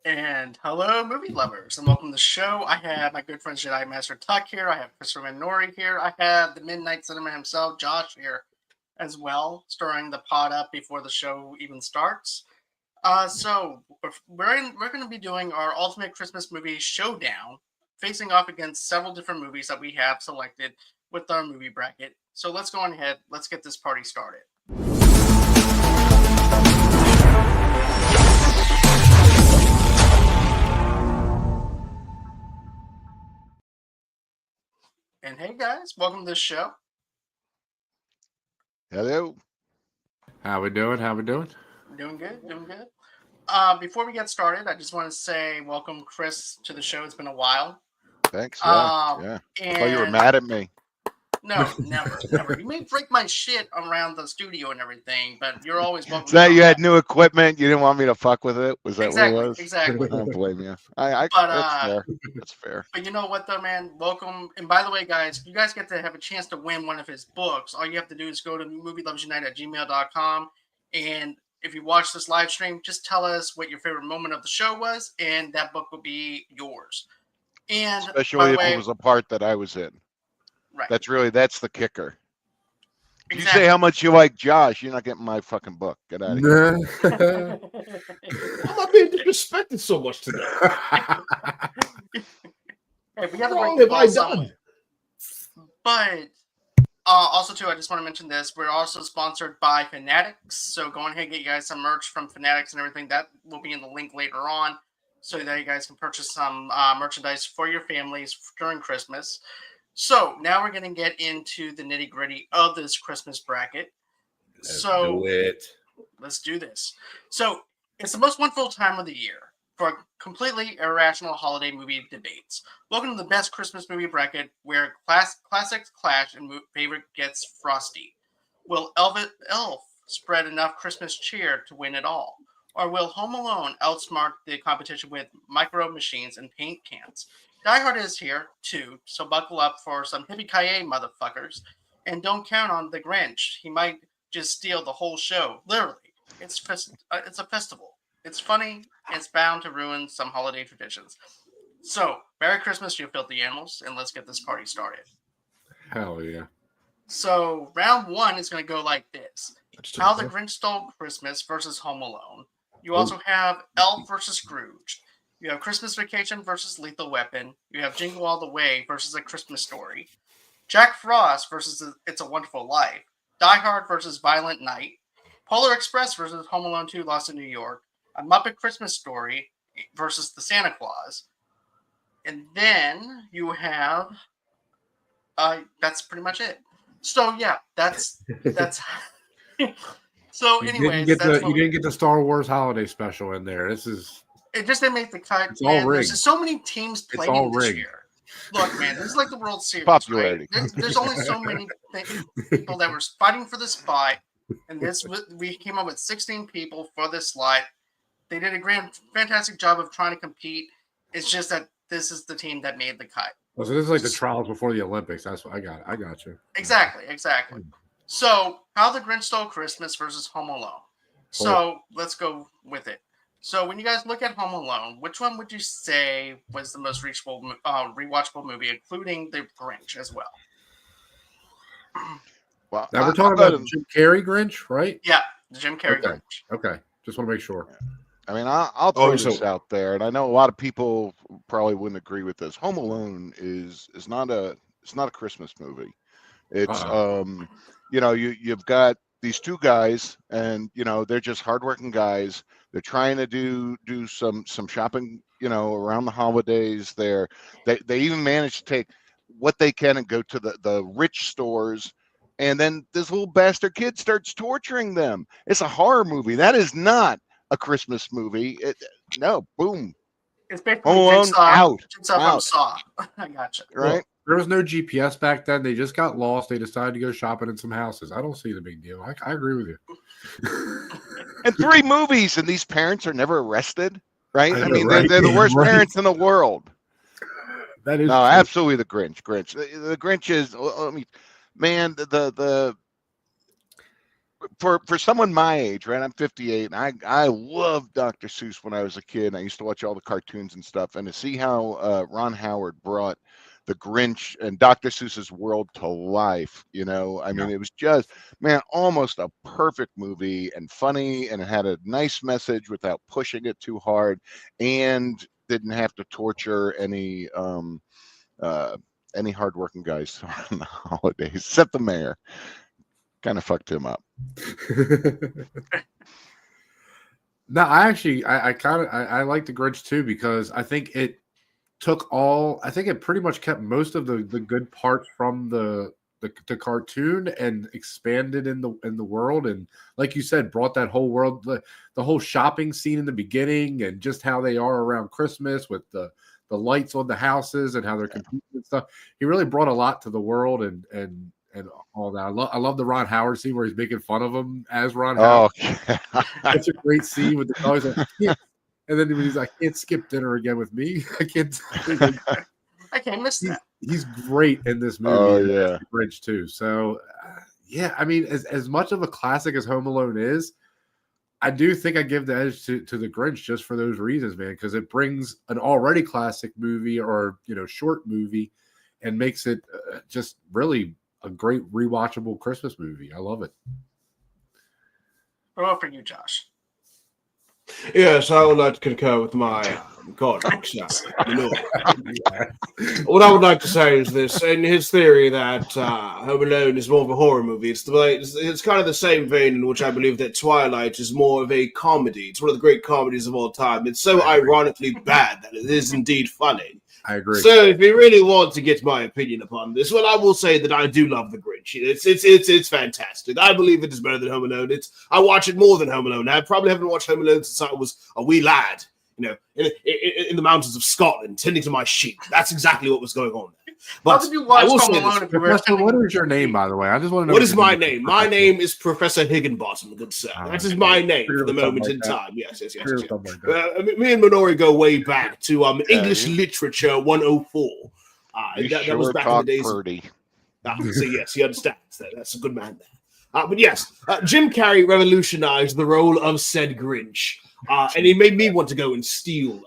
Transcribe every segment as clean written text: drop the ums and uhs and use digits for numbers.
And hello, movie lovers, and welcome to the show. I have my good friend Jedi Master Tuck here. I have Christopher Nori here. I have the Midnight Cinema himself, Josh, here as well, stirring the pot up before the show even starts. So we're going to be doing our ultimate Christmas movie showdown, facing off against several different movies that we have selected with our movie bracket. So let's go on ahead. Let's get this party started. And hey guys, welcome to the show. Hello. How we doing? Doing good. Before we get started, I just want to say welcome, Chris, to the show. It's been a while. Thanks. Yeah. I thought you were mad at me. No, never. You may break my shit around the studio and everything, but you're always welcome. So you had new equipment. You didn't want me to fuck with it. Was that what it was? Exactly. I don't blame you. That's fair. That's fair. But you know what, though, man? Welcome. And by the way, guys, you guys get to have a chance to win one of his books. All you have to do is go to movieloversunite@gmail.com. And if you watch this live stream, just tell us what your favorite moment of the show was, and that book will be yours. And especially if it was a part that I was in. Right. That's the kicker. Exactly. You say how much you like Josh, you're not getting my fucking book. Get out of here. I'm not being disrespected so much today. Hey, we got to What have I done? But also, too, I just want to mention this. We're also sponsored by Fanatics. So go ahead and get you guys some merch from Fanatics and everything. That will be in the link later on so that you guys can purchase some merchandise for your families during Christmas. So now we're going to get into the nitty gritty of this Christmas bracket. Let's do this. So it's the most wonderful time of the year for completely irrational holiday movie debates. Welcome to the best Christmas movie bracket where classics clash and favorite gets frosty. Will Elf spread enough Christmas cheer to win it all? Or will Home Alone outsmart the competition with micro machines and paint cans? Die Hard is here, too, so buckle up for some hippie-ki-yay, motherfuckers. And don't count on the Grinch. He might just steal the whole show. Literally. It's a festival. It's funny, and it's bound to ruin some holiday traditions. So, Merry Christmas, you filthy animals, and let's get this party started. Hell yeah. So, round one is going to go like this. How the Grinch Stole Christmas versus Home Alone. You also have Elf versus Scrooge. You have Christmas Vacation versus Lethal Weapon. You have Jingle All the Way versus A Christmas Story. Jack Frost versus It's a Wonderful Life. Die Hard versus Violent Night. Polar Express versus Home Alone 2 Lost in New York. A Muppet Christmas Story versus The Santa Claus. And then you have... that's pretty much it. So, yeah, that's... So, anyways... You didn't get the Star Wars holiday special in there. This is... It just didn't make the cut. It's all rigged. There's so many teams playing this year. Look, man, this is like the World Series. Popularity. Right? There's only so many people that were fighting for the spot, and we came up with 16 people for this slot. They did a fantastic job of trying to compete. It's just that this is the team that made the cut. Oh, so this is like the trials before the Olympics. That's what I got. I got you. Exactly. So, How the Grinch Stole Christmas versus Home Alone. So let's go with it. So when you guys look at Home Alone, which one would you say was the most rewatchable movie, including The Grinch as well? Well, now we're talking about the Jim Carrey Grinch, right? Yeah, the Jim Carrey Grinch. Okay, just want to make sure. I mean, I'll throw this out there, and I know a lot of people probably wouldn't agree with this. Home Alone is not a Christmas movie. It's you've got these two guys, and they're just hardworking guys. They're trying to do some shopping, around the holidays. They even manage to take what they can and go to the rich stores, and then this little bastard kid starts torturing them. It's a horror movie. That is not a Christmas movie. No, boom. It's basically out. Saw. I gotcha. Right. Well, there was no GPS back then. They just got lost. They decided to go shopping in some houses. I don't see the big deal. I agree with you. And 3 movies, and these parents are never arrested, right? I mean, they're the worst parents in the world. That is absolutely the Grinch. The Grinch is. I mean, man, for someone my age, right? I'm 58, and I loved Dr. Seuss when I was a kid. And I used to watch all the cartoons and stuff, and to see how Ron Howard brought the Grinch and Dr. Seuss's world to life, I mean, it was just, man, almost a perfect movie, and funny, and it had a nice message without pushing it too hard, and didn't have to torture any hardworking guys on the holidays, except the mayor. Kind of fucked him up. No, I actually, I like the Grinch too, because I think it pretty much kept most of the good parts from the cartoon and expanded in the world, and like you said, brought that whole world, the whole shopping scene in the beginning, and just how they are around Christmas with the lights on the houses and how they're competing and stuff. He really brought a lot to the world, and all that. I love the Ron Howard scene where he's making fun of him as Ron Howard. Such a great scene with the always like, and then he's like, I can't skip dinner again with me. I can't. I can't miss that. He's great in this movie. Oh yeah, Grinch too. So yeah, I mean, as much of a classic as Home Alone is, I do think I give the edge to the Grinch just for those reasons, man, because it brings an already classic movie or short movie and makes it just really a great rewatchable Christmas movie. I love it. What about for you, Josh? Yes, I would like to concur with my colleagues. What I would like to say is this: in his theory that Home Alone is more of a horror movie, it's kind of the same vein in which I believe that Twilight is more of a comedy. It's one of the great comedies of all time. It's so ironically bad that it is indeed funny. I agree. So, if you really want to get my opinion upon this, well, I will say that I do love The Grinch. It's fantastic. I believe it is better than Home Alone. I watch it more than Home Alone. I probably haven't watched Home Alone since I was a wee lad, in the mountains of Scotland, tending to my sheep. That's exactly what was going on there. But how did you watch Home Alone? Professor, what is your name, by the way? I just want to know. What is my name? My name is Professor Higginbottom, good sir. That is my name for the moment in time. Yes. Me and Minori go way back to English Literature 104. That was back in the days. So yes, he understands that. That's a good man there. But yes, Jim Carrey revolutionized the role of said Grinch, and he made me want to go and steal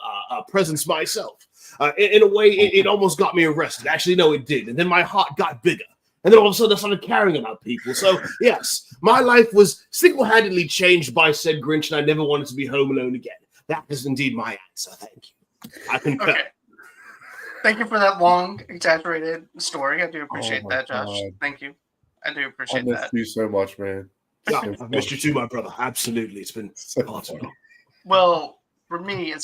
presents myself. In a way, it almost got me arrested. Actually, no, it did. And then my heart got bigger. And then all of a sudden, I started caring about people. So, yes, my life was single-handedly changed by said Grinch, and I never wanted to be home alone again. That is indeed my answer. Thank you. I concur. Okay. Thank you for that long, exaggerated story. I do appreciate that, Josh. God. Thank you. I do appreciate that. I missed you so much, man. Yeah, I've missed you too, my brother. Absolutely. It's been awesome. Well, for me,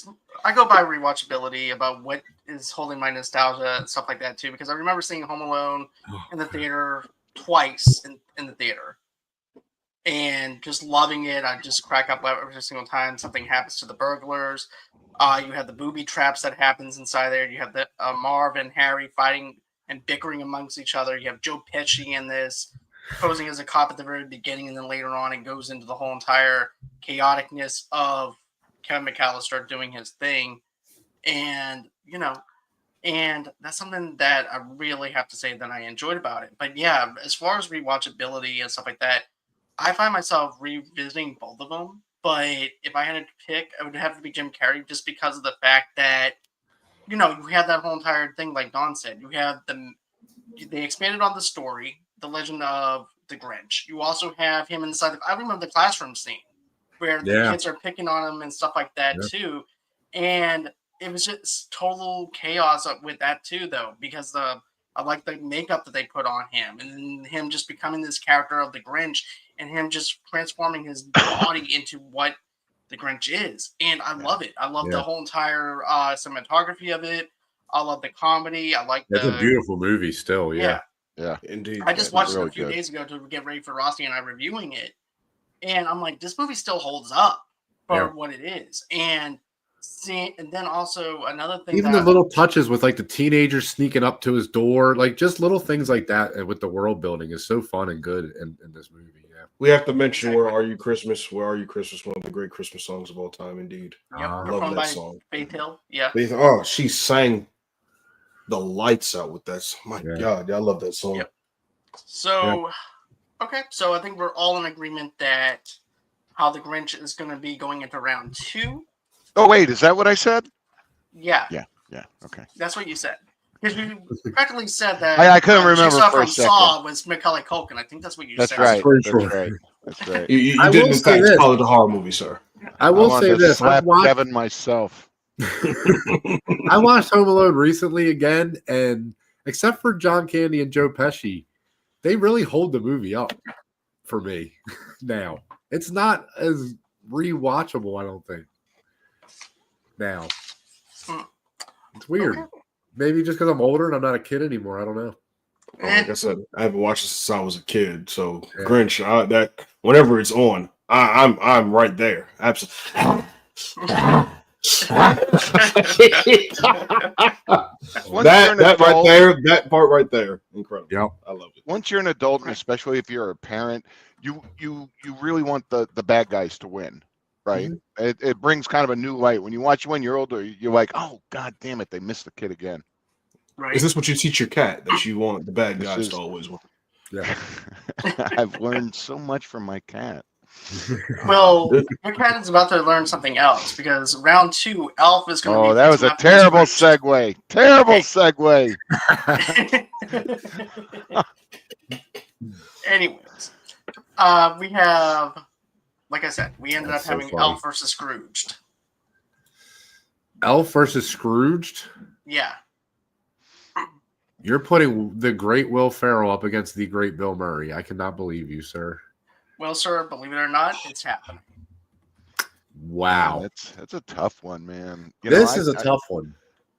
I go by rewatchability about what is holding my nostalgia and stuff like that too, because I remember seeing Home Alone in the theater twice in the theater and just loving it. I just crack up every single time something happens to the burglars. You have the booby traps that happens inside there. You have the Marv and Harry fighting and bickering amongst each other. You have Joe Pesci in this posing as a cop at the very beginning, and then later on it goes into the whole entire chaoticness of Kevin McAllister doing his thing. And, and that's something that I really have to say that I enjoyed about it. But yeah, as far as rewatchability and stuff like that, I find myself revisiting both of them. But if I had to pick, it would have to be Jim Carrey, just because of the fact that, you have that whole entire thing, like Don said. You have they expanded on the story, the legend of the Grinch. You also have him inside I remember the classroom scene where the kids are picking on him and stuff like that too. And it was just total chaos with that too, though, because I like the makeup that they put on him, and him just becoming this character of the Grinch, and him just transforming his body into what the Grinch is. And I love it. I love the whole entire cinematography of it. I love the comedy. I like It's a beautiful movie still. Yeah, indeed. I just watched it a few days ago to get ready for Rossie and I reviewing it. And I'm like, this movie still holds up for what it is. And then also another thing, even the little touches with like the teenagers sneaking up to his door, like just little things like that, and with the world building is so fun and good in this movie. Yeah, we have to mention "Where Are You Christmas?" "Where Are You Christmas?" One of the great Christmas songs of all time, indeed. Yep, I love that song. Faith Hill, yeah. Oh, she sang the lights out with that. My God, I love that song. Yep. So Okay, so I think we're all in agreement that How the Grinch is going to be going into round 2. Oh wait, is that what I said? Yeah. Yeah. Okay. That's what you said. Because you practically said that I couldn't remember Jigsaw for a from second. Saw was Macaulay Culkin. I think that's what you That's said. right. That's right. That's right. You I did will in say fact this. call it a horror movie, sir. I will wanted say to this. slap Kevin myself. I watched Home Alone recently again, and except for John Candy and Joe Pesci, they really hold the movie up for me now. It's not as rewatchable, I don't think. Now. It's weird. Okay. Maybe just because I'm older and I'm not a kid anymore. I don't know. Well, like I said, I haven't watched it since I was a kid. So Grinch, that whenever it's on, I'm right there. Absolutely. that right there, that part right there, incredible. Yep. I love it. Once you're an adult, and especially if you're a parent, you really want the bad guys to win, right? Mm-hmm. It brings kind of a new light when you watch when you're older. You're like, oh god damn it, they missed the kid again. Right. Is this what you teach your cat, that you want the bad guys to always win? Yeah. I've learned so much from my cat. Well, your cat is about to learn something else because round 2, Elf is going to be. Oh, that was a terrible segue. Terrible segue. Anyways, we have, like I said, we ended up having Elf versus Scrooged. Elf versus Scrooged? Yeah. You're putting the great Will Ferrell up against the great Bill Murray. I cannot believe you, sir. Well, sir, believe it or not, it's happening. Wow. Man, that's a tough one, man. This is a tough one.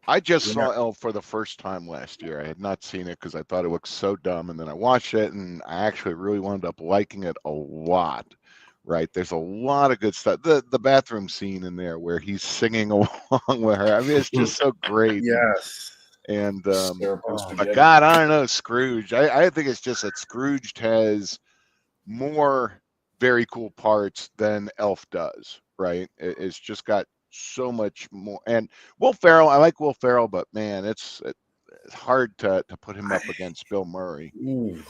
I just saw Elf for the first time last year. I had not seen it because I thought it looked so dumb. And then I watched it, and I actually really wound up liking it a lot. Right? There's a lot of good stuff. The bathroom scene in there where he's singing along with her. I mean, it's just so great. Yes. And but God, I don't know, Scrooge. I think it's just that Scrooge has more very cool parts than Elf does, right? It's just got so much more. And Will Ferrell, I like Will Ferrell, but man, it's hard to put him up against Bill Murray. Ooh,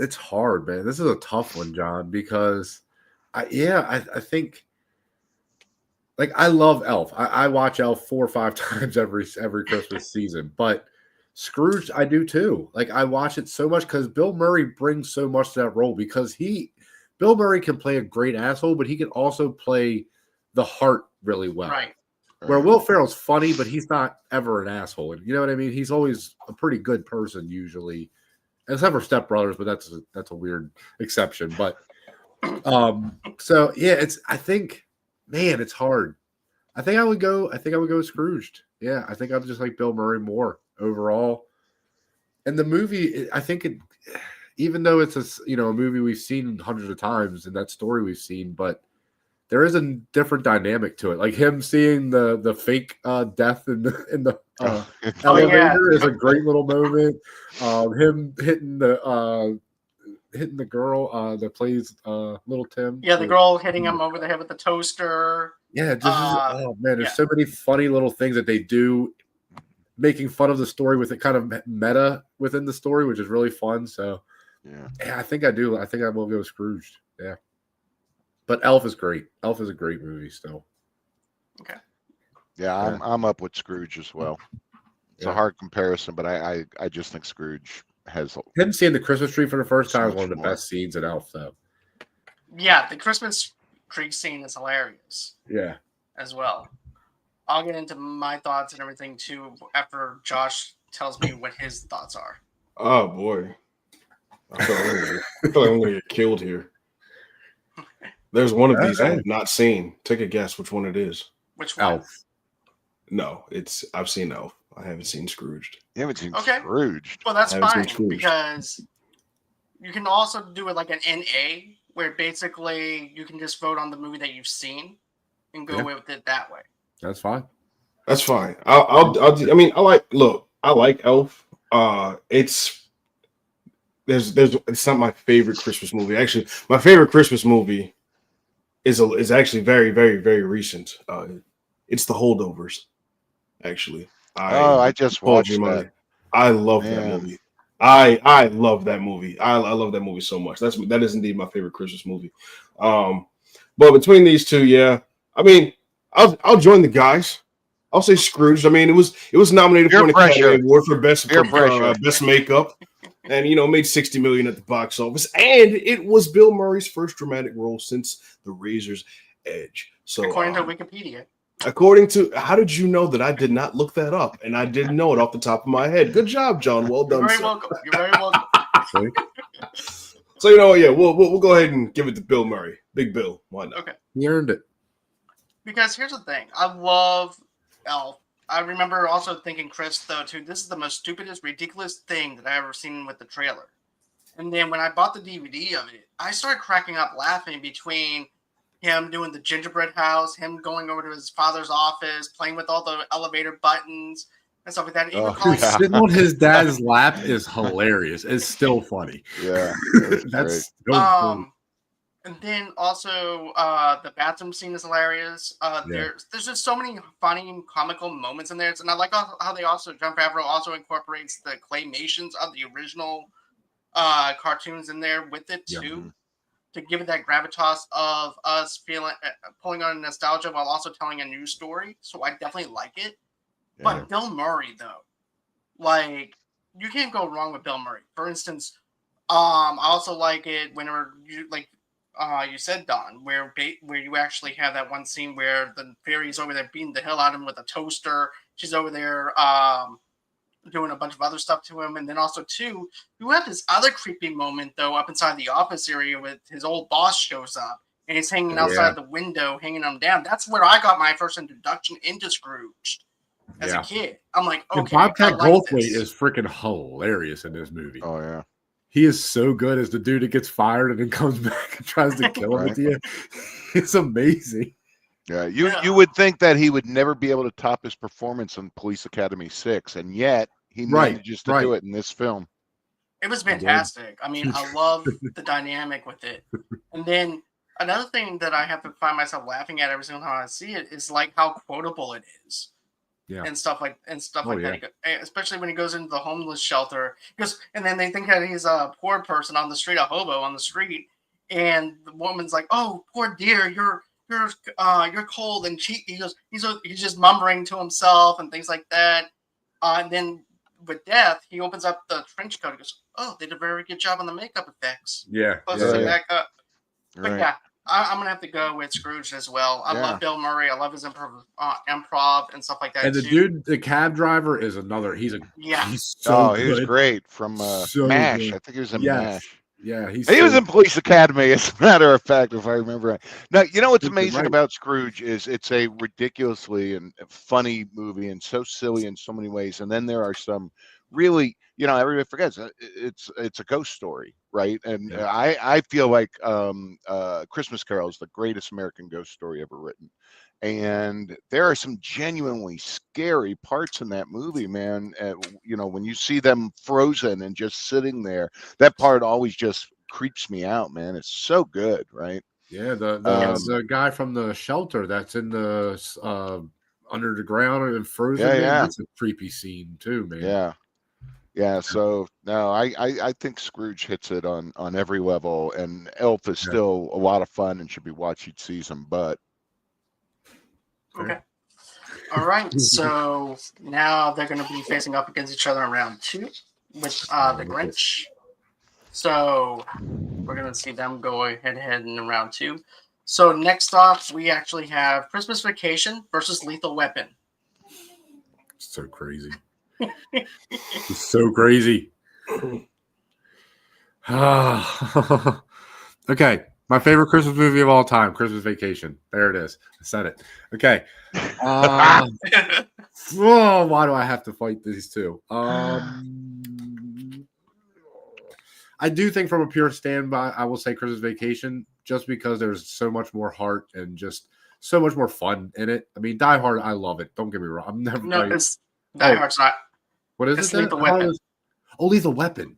it's hard, man. This is a tough one, John, because I think, like, I love Elf. I watch Elf 4 or 5 times every Christmas season, but Scrooge, I do too. Like, I watch it so much because Bill Murray brings so much to that role, because Bill Murray can play a great asshole, but he can also play the heart really well. Right. Where Will Ferrell's funny, but he's not ever an asshole. You know what I mean? He's always a pretty good person usually, except for Step Brothers, but that's a weird exception. But so yeah, I think, man, it's hard. I think I would go Scrooged. Yeah, I think I'd just like Bill Murray more overall. And the movie, I think it, even though it's a movie we've seen hundreds of times and that story we've seen, but there is a different dynamic to it. Like him seeing the fake death in the elevator is a great little moment. Him hitting the girl that plays Little Tim. Yeah, the girl hitting him over the head with the toaster. Yeah, oh man, there's so many funny little things that they do, making fun of the story with it kind of meta within the story, which is really fun. So yeah, I think I do. I think I will go Scrooged. Yeah. But Elf is great. Elf is a great movie still. Okay. Yeah, I'm up with Scrooge as well. It's a hard comparison, but I just think Scrooge has him seeing the Christmas tree for the first time is one of the best scenes in Elf, though. Yeah, the Christmas tree scene is hilarious. Yeah. As well. I'll get into my thoughts and everything too after Josh tells me what his thoughts are. Oh boy. I feel like I'm gonna get killed here. There's one of these I have not seen. Take a guess which one it is. Which one? Elf. No, I've seen Elf. I haven't seen Scrooged. You haven't seen Scrooged? Well, that's fine because you can also do it like an NA, where basically you can just vote on the movie that you've seen and go with it that way. That's fine. That's fine. I like Elf. It's not my favorite Christmas movie. Actually, my favorite Christmas movie is actually very, very, very recent. It's The Holdovers. Actually, I just watched that. I love that movie. I love that movie. I love that movie so much. That is indeed my favorite Christmas movie. But between these two, yeah, I mean, I'll join the guys. I'll say Scrooge. I mean, it was nominated for an Academy Award for best makeup, and made $60 million at the box office, and it was Bill Murray's first dramatic role since The Razor's Edge. So, according to Wikipedia. How did you know that? I did not look that up, and I didn't know it off the top of my head. Good job, John. Well done. You're very welcome. You're very welcome. So we'll go ahead and give it to Bill Murray. Big Bill. Why not? Okay. He earned it. Because here's the thing. I love Elf. I remember also thinking, Chris, though, too, this is the most stupidest, ridiculous thing that I ever seen with the trailer. And then when I bought the DVD of it, I started cracking up laughing between him doing the gingerbread house, him going over to his father's office, playing with all the elevator buttons and stuff like that. Sitting on his dad's lap is hilarious. It's still funny. Yeah. That's so cool. And then also the bathroom scene is hilarious. There's just so many funny comical moments in there. And I like how they also, Jon Favreau also incorporates the claymations of the original cartoons in there with it too, to give it that gravitas of us feeling pulling on nostalgia while also telling a new story. So I definitely like it. Yeah. But Bill Murray, though, like, you can't go wrong with Bill Murray. For instance, I also like it whenever you said, Don, where you actually have that one scene where the fairy's over there beating the hell out of him with a toaster. She's over there doing a bunch of other stuff to him. And then also, too, you have this other creepy moment, though, up inside the office area with his old boss shows up. And he's hanging outside the window, hanging him down. That's where I got my first introduction into Scrooge as a kid. I'm like, okay. Bobcat Goldthwait is freaking hilarious in this movie. Oh, yeah. He is so good as the dude that gets fired and then comes back and tries to kill him at the end. It's amazing. Yeah, you would think that he would never be able to top his performance on Police Academy 6, and yet he manages to do it in this film. It was fantastic. I mean, I love the dynamic with it. And then another thing that I have to find myself laughing at every single time I see it is like how quotable it is. Yeah. And stuff like that. Especially when he goes into the homeless shelter. And then they think that he's a poor person on the street, a hobo on the street. And the woman's like, "Oh, poor dear, you're cold." And he's just mumbling to himself and things like that. And then with Death, he opens up the trench coat and goes, "Oh, they did a very good job on the makeup effects." Yeah. Closes it back up. But yeah. I'm gonna have to go with Scrooge as well. I love Bill Murray. I love his improv and stuff like that. And the dude, the cab driver, is another. He's so he was great from MASH. Good. I think he was in MASH. Yeah, he was in Police Academy, as a matter of fact, if I remember right. Now, you know what's amazing about Scrooge is it's a ridiculously and funny movie and so silly in so many ways. And then there are some really, everybody forgets it's a ghost story, right? And I feel like Christmas Carol is the greatest American ghost story ever written. And there are some genuinely scary parts in that movie, man. When you see them frozen and just sitting there, that part always just creeps me out, man. It's so good, right? Yeah, the guy from the shelter that's in the under the ground and frozen. Yeah, that's a creepy scene too, man. Yeah. So no, I think Scrooge hits it on every level, and Elf is still a lot of fun and should be watched each season, but. Okay. All right. So now they're going to be facing up against each other in round 2 with the Grinch. So we're going to see them go head-to-head in round 2. So next off, we actually have Christmas Vacation versus Lethal Weapon. So crazy. It's so crazy. Okay. My favorite Christmas movie of all time, Christmas Vacation. There it is. I said it. Okay. Why do I have to fight these two? I do think from a pure standby, I will say Christmas Vacation, just because there's so much more heart and just so much more fun in it. I mean, Die Hard, I love it. Don't get me wrong. I'm never. No, Die Hard's not. What is it's it? Lethal Weapon. Lethal Weapon.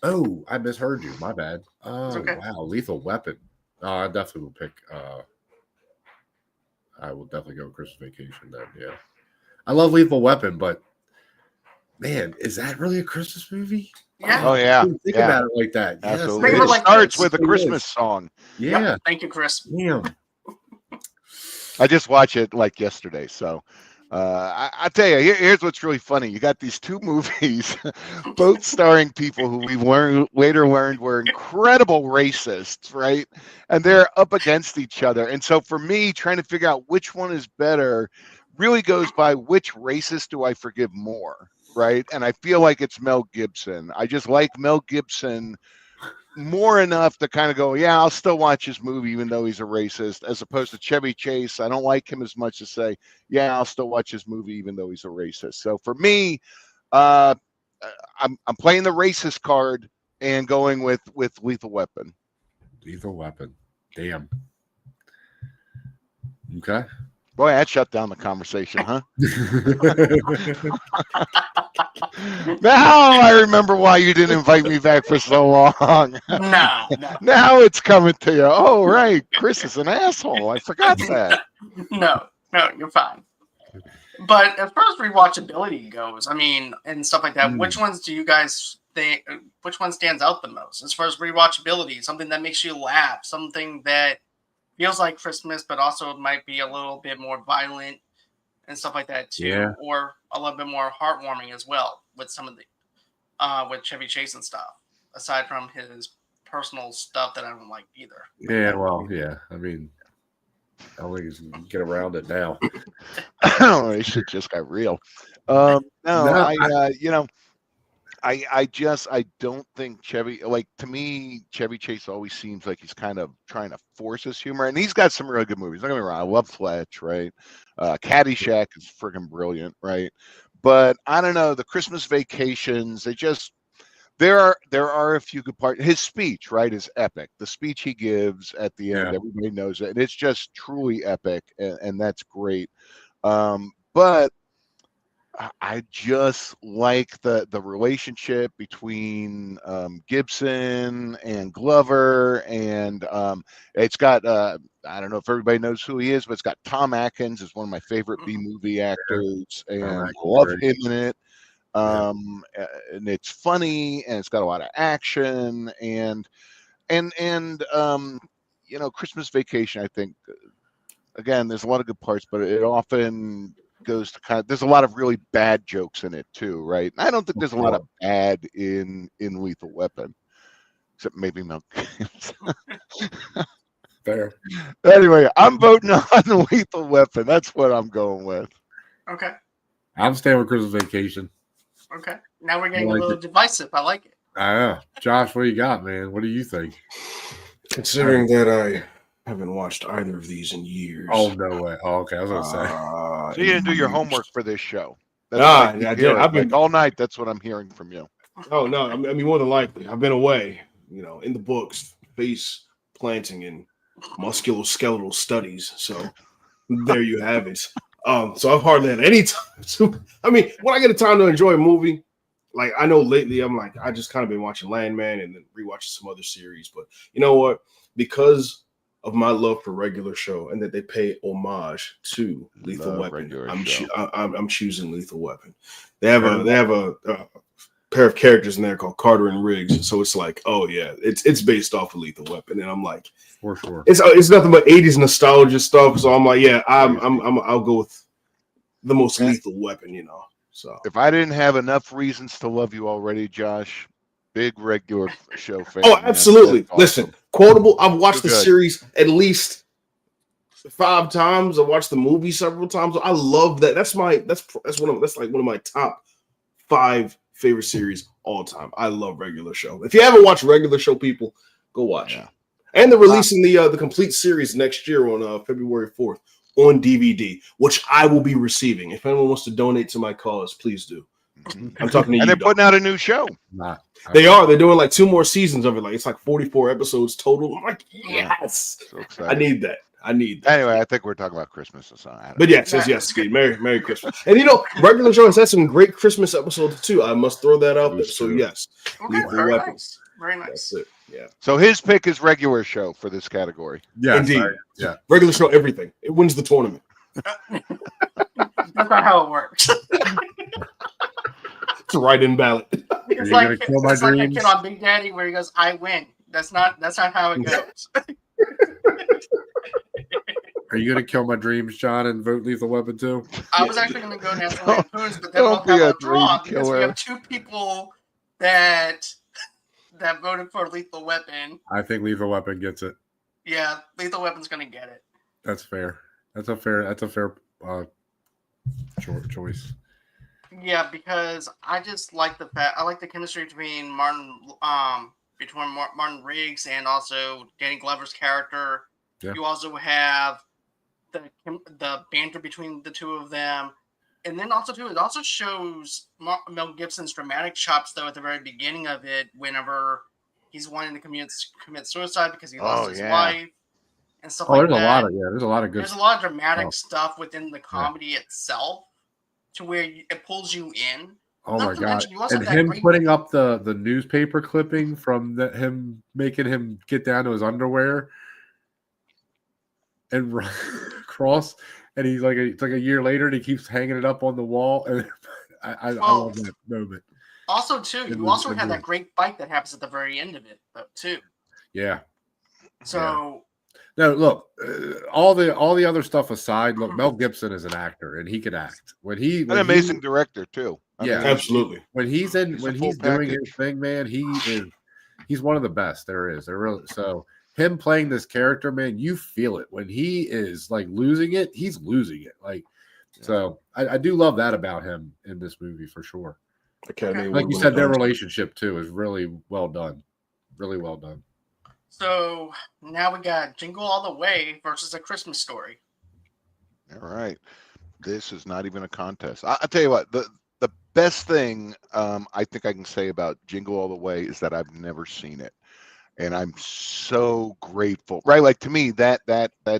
Oh, I misheard you. My bad. Oh, okay. Wow. Lethal Weapon. I definitely will pick. I will definitely go Christmas Vacation then. Yeah. I love Lethal Weapon, but man, is that really a Christmas movie? Yeah. Oh yeah. I didn't think about it like that. Absolutely. Think of It it like starts this. with a Christmas song. Yeah. Yep. Thank you, Chris. Damn. I just watched it like yesterday. So I tell you, here's what's really funny. You got these two movies, both starring people who we later learned were incredible racists, right? And they're up against each other. And so for me, trying to figure out which one is better really goes by which racist do I forgive more, right? And I feel like it's Mel Gibson. I just like Mel Gibson more enough to kind of go, yeah, I'll still watch his movie even though he's a racist, as opposed to Chevy Chase. I don't like him as much to say, yeah, I'll still watch his movie even though he's a racist. So for me, I'm playing the racist card and going with Lethal Weapon. Lethal Weapon. Damn. Okay. Boy, that shut down the conversation, huh? Now I remember why you didn't invite me back for so long. No. Now it's coming to you. Oh, right. Chris is an asshole. I forgot that. No, you're fine. But as far as rewatchability goes, I mean, and stuff like that, which ones do you guys think, which one stands out the most as far as rewatchability? Something that makes you laugh, something that feels like Christmas, but also might be a little bit more violent and stuff like that too, Yeah. or a little bit more heartwarming as well with some of the with Chevy Chase and stuff. Aside from his personal stuff that I don't like either. Yeah, well, yeah. I mean, I don't think he's gonna get around it now. It should just got real. I don't think Chevy, like, to me, Chevy Chase always seems like he's kind of trying to force his humor, and he's got some really good movies. Don't get me wrong, I love Fletch, right? Caddyshack is friggin' brilliant, right? But I don't know, the Christmas Vacations, there are a few good parts. His speech, right, is epic. The speech he gives at the end, everybody knows it, and it's just truly epic, and that's great. But I just like the relationship between Gibson and Glover, and it's got I don't know if everybody knows who he is, but it's got Tom Atkins is one of my favorite B movie actors, and I love him in it. And it's funny, and it's got a lot of action, and Christmas Vacation. I think again, there's a lot of good parts, but it often goes to there's a lot of really bad jokes in it too, right? And I don't think there's a lot of bad in Lethal Weapon, except maybe Mel Gibson. Fair. Anyway, I'm voting on Lethal Weapon. That's what I'm going with. Okay. I'm staying with Christmas Vacation. Okay. Now we're getting a little divisive. I like it. I know. Josh, what do you got, man? What do you think? Considering that I haven't watched either of these in years. Oh, no way. Oh, okay. I was going to say. So you didn't do your homework for this show. I did. I've been all night. That's what I'm hearing from you. Oh, no. I mean, more than likely. I've been away, in the books, face planting and musculoskeletal studies. So there you have it. So I've hardly had any time to, when I get a time to enjoy a movie, like I know lately I'm like, I just kind of been watching Landman and then rewatching some other series. But you know what? Because of my love for Regular Show and that they pay homage to Lethal Weapon, I'm choosing Lethal Weapon. They have a pair of characters in there called Carter and Riggs, so it's like, oh yeah, it's based off of Lethal Weapon, and I'm like, for sure, it's nothing but 80s nostalgia stuff. So I'm like, yeah, I'll go with the most Lethal Weapon, So if I didn't have enough reasons to love you already, Josh, big Regular Show fan. Oh, absolutely. That's awesome. Listen, quotable. I've watched the series at least 5 times. I watched the movie several times. I love that. That's like one of my top 5 favorite series all time. I love Regular Show. If you haven't watched Regular Show, people, go watch it. And they're releasing the complete series next year on February 4th on DVD, which I will be receiving. If anyone wants to donate to my cause, please do. I'm talking to you. And they're putting out a new show. They are. They're doing like 2 more seasons of it. Like it's like 44 episodes total. I'm like, yes. So excited. I need that. Anyway, I think we're talking about Christmas or something. But yes, Steve. Merry Christmas. And Regular Show has had some great Christmas episodes too. I must throw that out there. So yes, okay, very nice. Very nice. That's it. Yeah. So his pick is Regular Show for this category. Yeah, indeed. Yeah. Regular Show, everything. It wins the tournament. That's not how it works. It's a write-in ballot. It's like a kid on Big Daddy where he goes, "I win." That's not how it goes. Are you gonna kill my dreams, John, and vote Lethal Weapon 2? I was actually gonna go National Lampoons, but then we'll have a draw because we have two people that voted for Lethal Weapon. I think Lethal Weapon gets it. Yeah, Lethal Weapon's gonna get it. That's fair. That's a fair choice. Yeah, because I just like the fact I like the chemistry between Martin Riggs and also Danny Glover's character. Yeah. You also have the banter between the two of them, and then also too it also shows Mel Gibson's dramatic chops though at the very beginning of it, whenever he's wanting to commit suicide because he lost his wife and stuff like that. There's a lot of good. There's a lot of dramatic stuff within the comedy itself, to where it pulls you in. Oh my god! And him putting up the newspaper clipping from him making him get down to his underwear and cross, and he's like it's like a year later, and he keeps hanging it up on the wall, and I love that moment. Also, too, you also have that great fight that happens at the very end of it, though, too. Yeah. So. No, look. All the other stuff aside, look. Mel Gibson is an actor, and he can act. An amazing director too. I mean, absolutely. When he's doing his thing, man, he's one of the best there is. So him playing this character, man, you feel it when he is like losing it. He's losing it. Like, so I do love that about him in this movie for sure. Like you said, their relationship too is really well done. Really well done. So now we got Jingle All the Way versus A Christmas Story. All right. This is not even a contest. I'll tell you what, the best thing I think I can say about Jingle All the Way is that I've never seen it. And I'm so grateful. Right? Like to me, that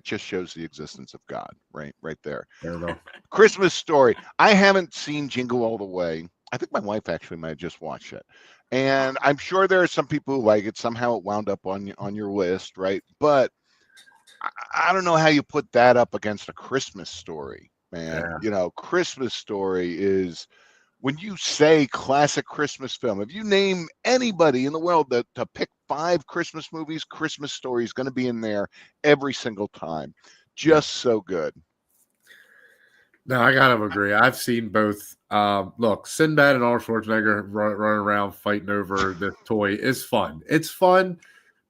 just shows the existence of God. Right there. There we go. Christmas Story. I haven't seen Jingle All the Way. I think my wife actually might have just watched it. And I'm sure there are some people who like it. Somehow it wound up on your list, right? But I don't know how you put that up against A Christmas Story, man. Yeah. Christmas Story is, when you say classic Christmas film, if you name anybody in the world to pick 5 Christmas movies, Christmas Story is going to be in there every single time. Just so good. No, I gotta agree. I've seen both. Look, Sinbad and Arnold Schwarzenegger running around fighting over the toy is fun. It's fun,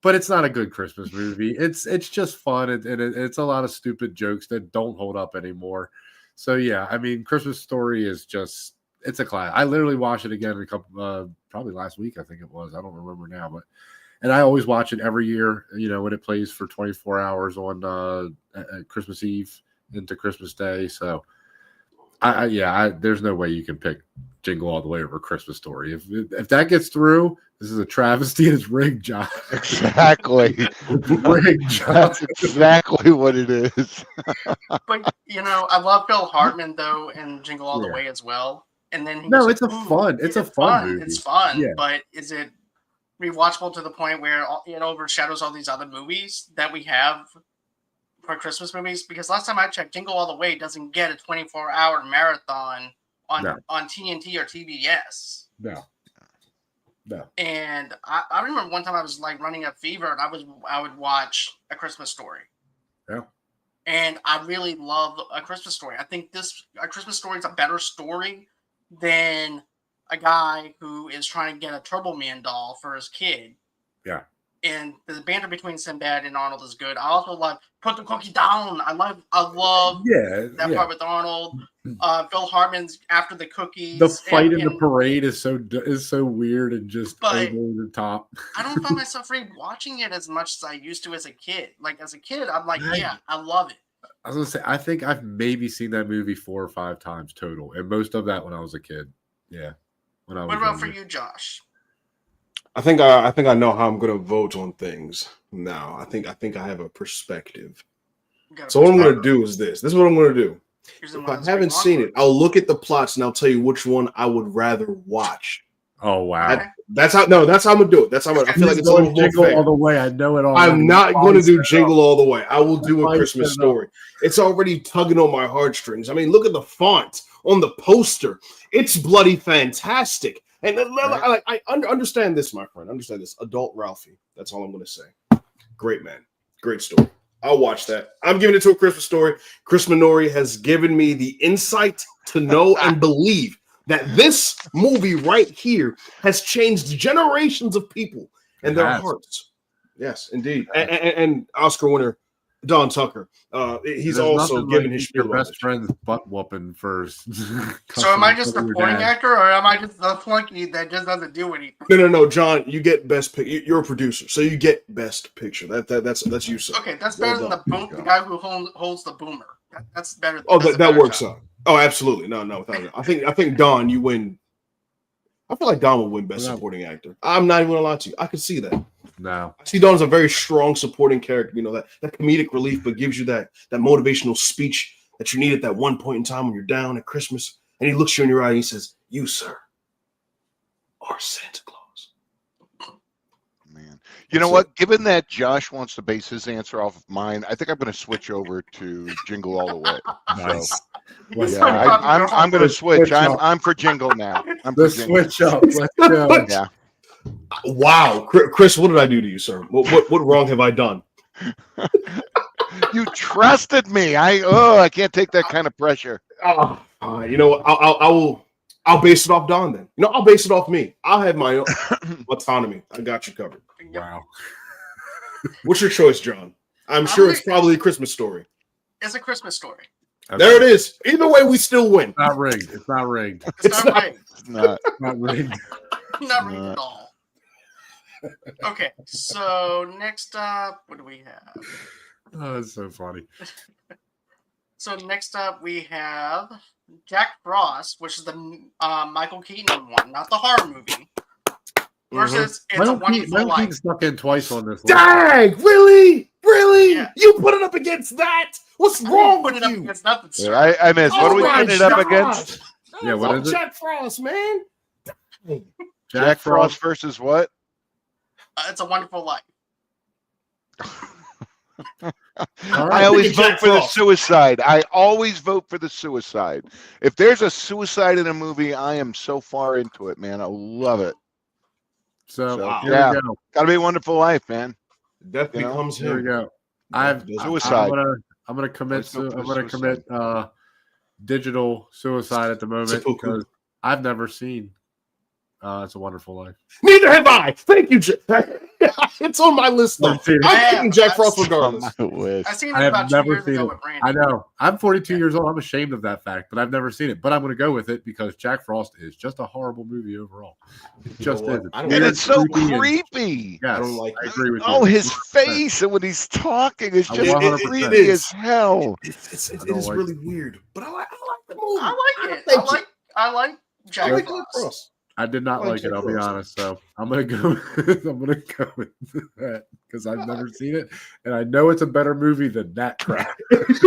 but it's not a good Christmas movie. It's just fun, and it's a lot of stupid jokes that don't hold up anymore. So yeah, I mean, Christmas Story is just, it's a class. I literally watched it again probably last week. I think it was. I don't remember now, and I always watch it every year. When it plays for 24 hours on Christmas Eve into Christmas Day. So. There's no way you can pick Jingle All the Way over Christmas Story. If that gets through, this is a travesty. It's rigged, John. Exactly. Rigged, John. That's exactly what it is. But I love Phil Hartman though in Jingle All the Way as well. And then it's a fun movie. It's fun, but is it rewatchable to the point where it overshadows all these other movies that we have for Christmas movies? Because last time I checked, Jingle All the Way doesn't get a 24-hour marathon on TNT or TBS. No. And I remember one time I was like running a fever, and I would watch A Christmas Story. Yeah. And I really love A Christmas Story. I think A Christmas Story is a better story than a guy who is trying to get a Turbo Man doll for his kid. Yeah. And the banter between Sinbad and Arnold is good. I also love Put the Cookie Down. I love that part with Arnold. Phil Hartman's after the cookies. The fight in the parade is so weird and just over the top. I don't find myself watching it as much as I used to as a kid. Like as a kid, I'm like, I love it. I was gonna say, I think I've maybe seen that movie 4 or 5 times total, and most of that when I was a kid. Yeah. What about for you, Josh? I think I know how I'm going to vote on things now. I think I have a perspective. So what I'm going to do is this. This is what I'm going to do. If I haven't seen it, I'll look at the plots and I'll tell you which one I would rather watch Oh wow! That's how I'm gonna do it. That's how I feel like it's a little Jingle more All the Way. I know it all. I'm not going to do Jingle All the Way. I will do A Christmas Story. It's already tugging on my heartstrings. I mean, look at the font on the poster. It's bloody fantastic. And I understand this, my friend. Understand this. Adult Ralphie. That's all I'm going to say. Great man. Great story. I'll watch that. I'm giving it to A Christmas Story. Chris Minori has given me the insight to know and believe that this movie right here has changed generations of people and their hearts. Yes, indeed. And Oscar winner Don Tucker. He's also given his your best friend's butt whooping first. So am I just the supporting actor, or am I just the flunky that just doesn't do anything? No, John. You get best picture. You're a producer, so you get best picture. That's you, sir. Okay, that's better than the guy who holds the boomer. That's better. Oh, that works out. Oh, absolutely. No, without it. I think Don, you win. I feel like Don will win Best Supporting Actor. I'm not even gonna lie to you. I can see that. No. I see Don as a very strong supporting character. You know, that comedic relief, but gives you that motivational speech that you need at that one point in time when you're down at Christmas. And he looks you in your eye and he says, "You, sir, are Santa Claus." Man. You know what? Given that Josh wants to base his answer off of mine, I think I'm going to switch over to Jingle All the Way. Nice. So, yeah, I'm going to switch. I'm for Jingle now. Let's switch up. Let's go. Yeah. Wow, Chris, what did I do to you, sir? What wrong have I done? You trusted me. I can't take that kind of pressure. You know what? I'll base it off Don then. You know, I'll base it off me. I'll have my own autonomy. I got you covered. Wow. What's your choice, John? I'm sure it's probably A Christmas Story. It's A Christmas Story. Okay. There it is. Either way, we still win. It's not rigged. It's not rigged. It's not rigged. It's not. Not rigged. Not rigged at all. Okay, so next up, what do we have? Oh, that's so funny. So next up, we have Jack Frost, which is the Michael Keaton one, not the horror movie. Versus It's a Wonderful Life. Keaton stuck in twice on this. Dang! Really? Yeah. You put it up against that? What's wrong with you? Against nothing, sir. Yeah, I missed. What are we putting it up against? Yeah, what is it? Jack Frost, man. Jack Frost versus what? It's a Wonderful Life. I always vote for the suicide. I always vote for the suicide. If there's a suicide in a movie, I am so far into it, man. I love it. So here yeah, we go. Gotta be a Wonderful Life, man. Death becomes him. Here we go. Suicide. I'm gonna commit digital suicide at the moment because I've never seen It's a Wonderful Life. Neither have I. Thank you, Jack. It's on my list though. I'm picking Jack Frost regardless. I've seen it I have about never 2 years seen ago it. with Brandon. I know. I'm 42 years old. I'm ashamed of that fact, but I've never seen it. But I'm going to go with it because Jack Frost is just a horrible movie overall. It just is. And it's so creepy. Yes, I don't like I agree with you. Oh, his face and when he's talking is just creepy as hell. It is really weird, but I like the movie. I like Jack Frost. I did not like it. I'll be honest. So I'm gonna go. I'm gonna go with that because I've never seen it, and I know it's a better movie than that crap. It's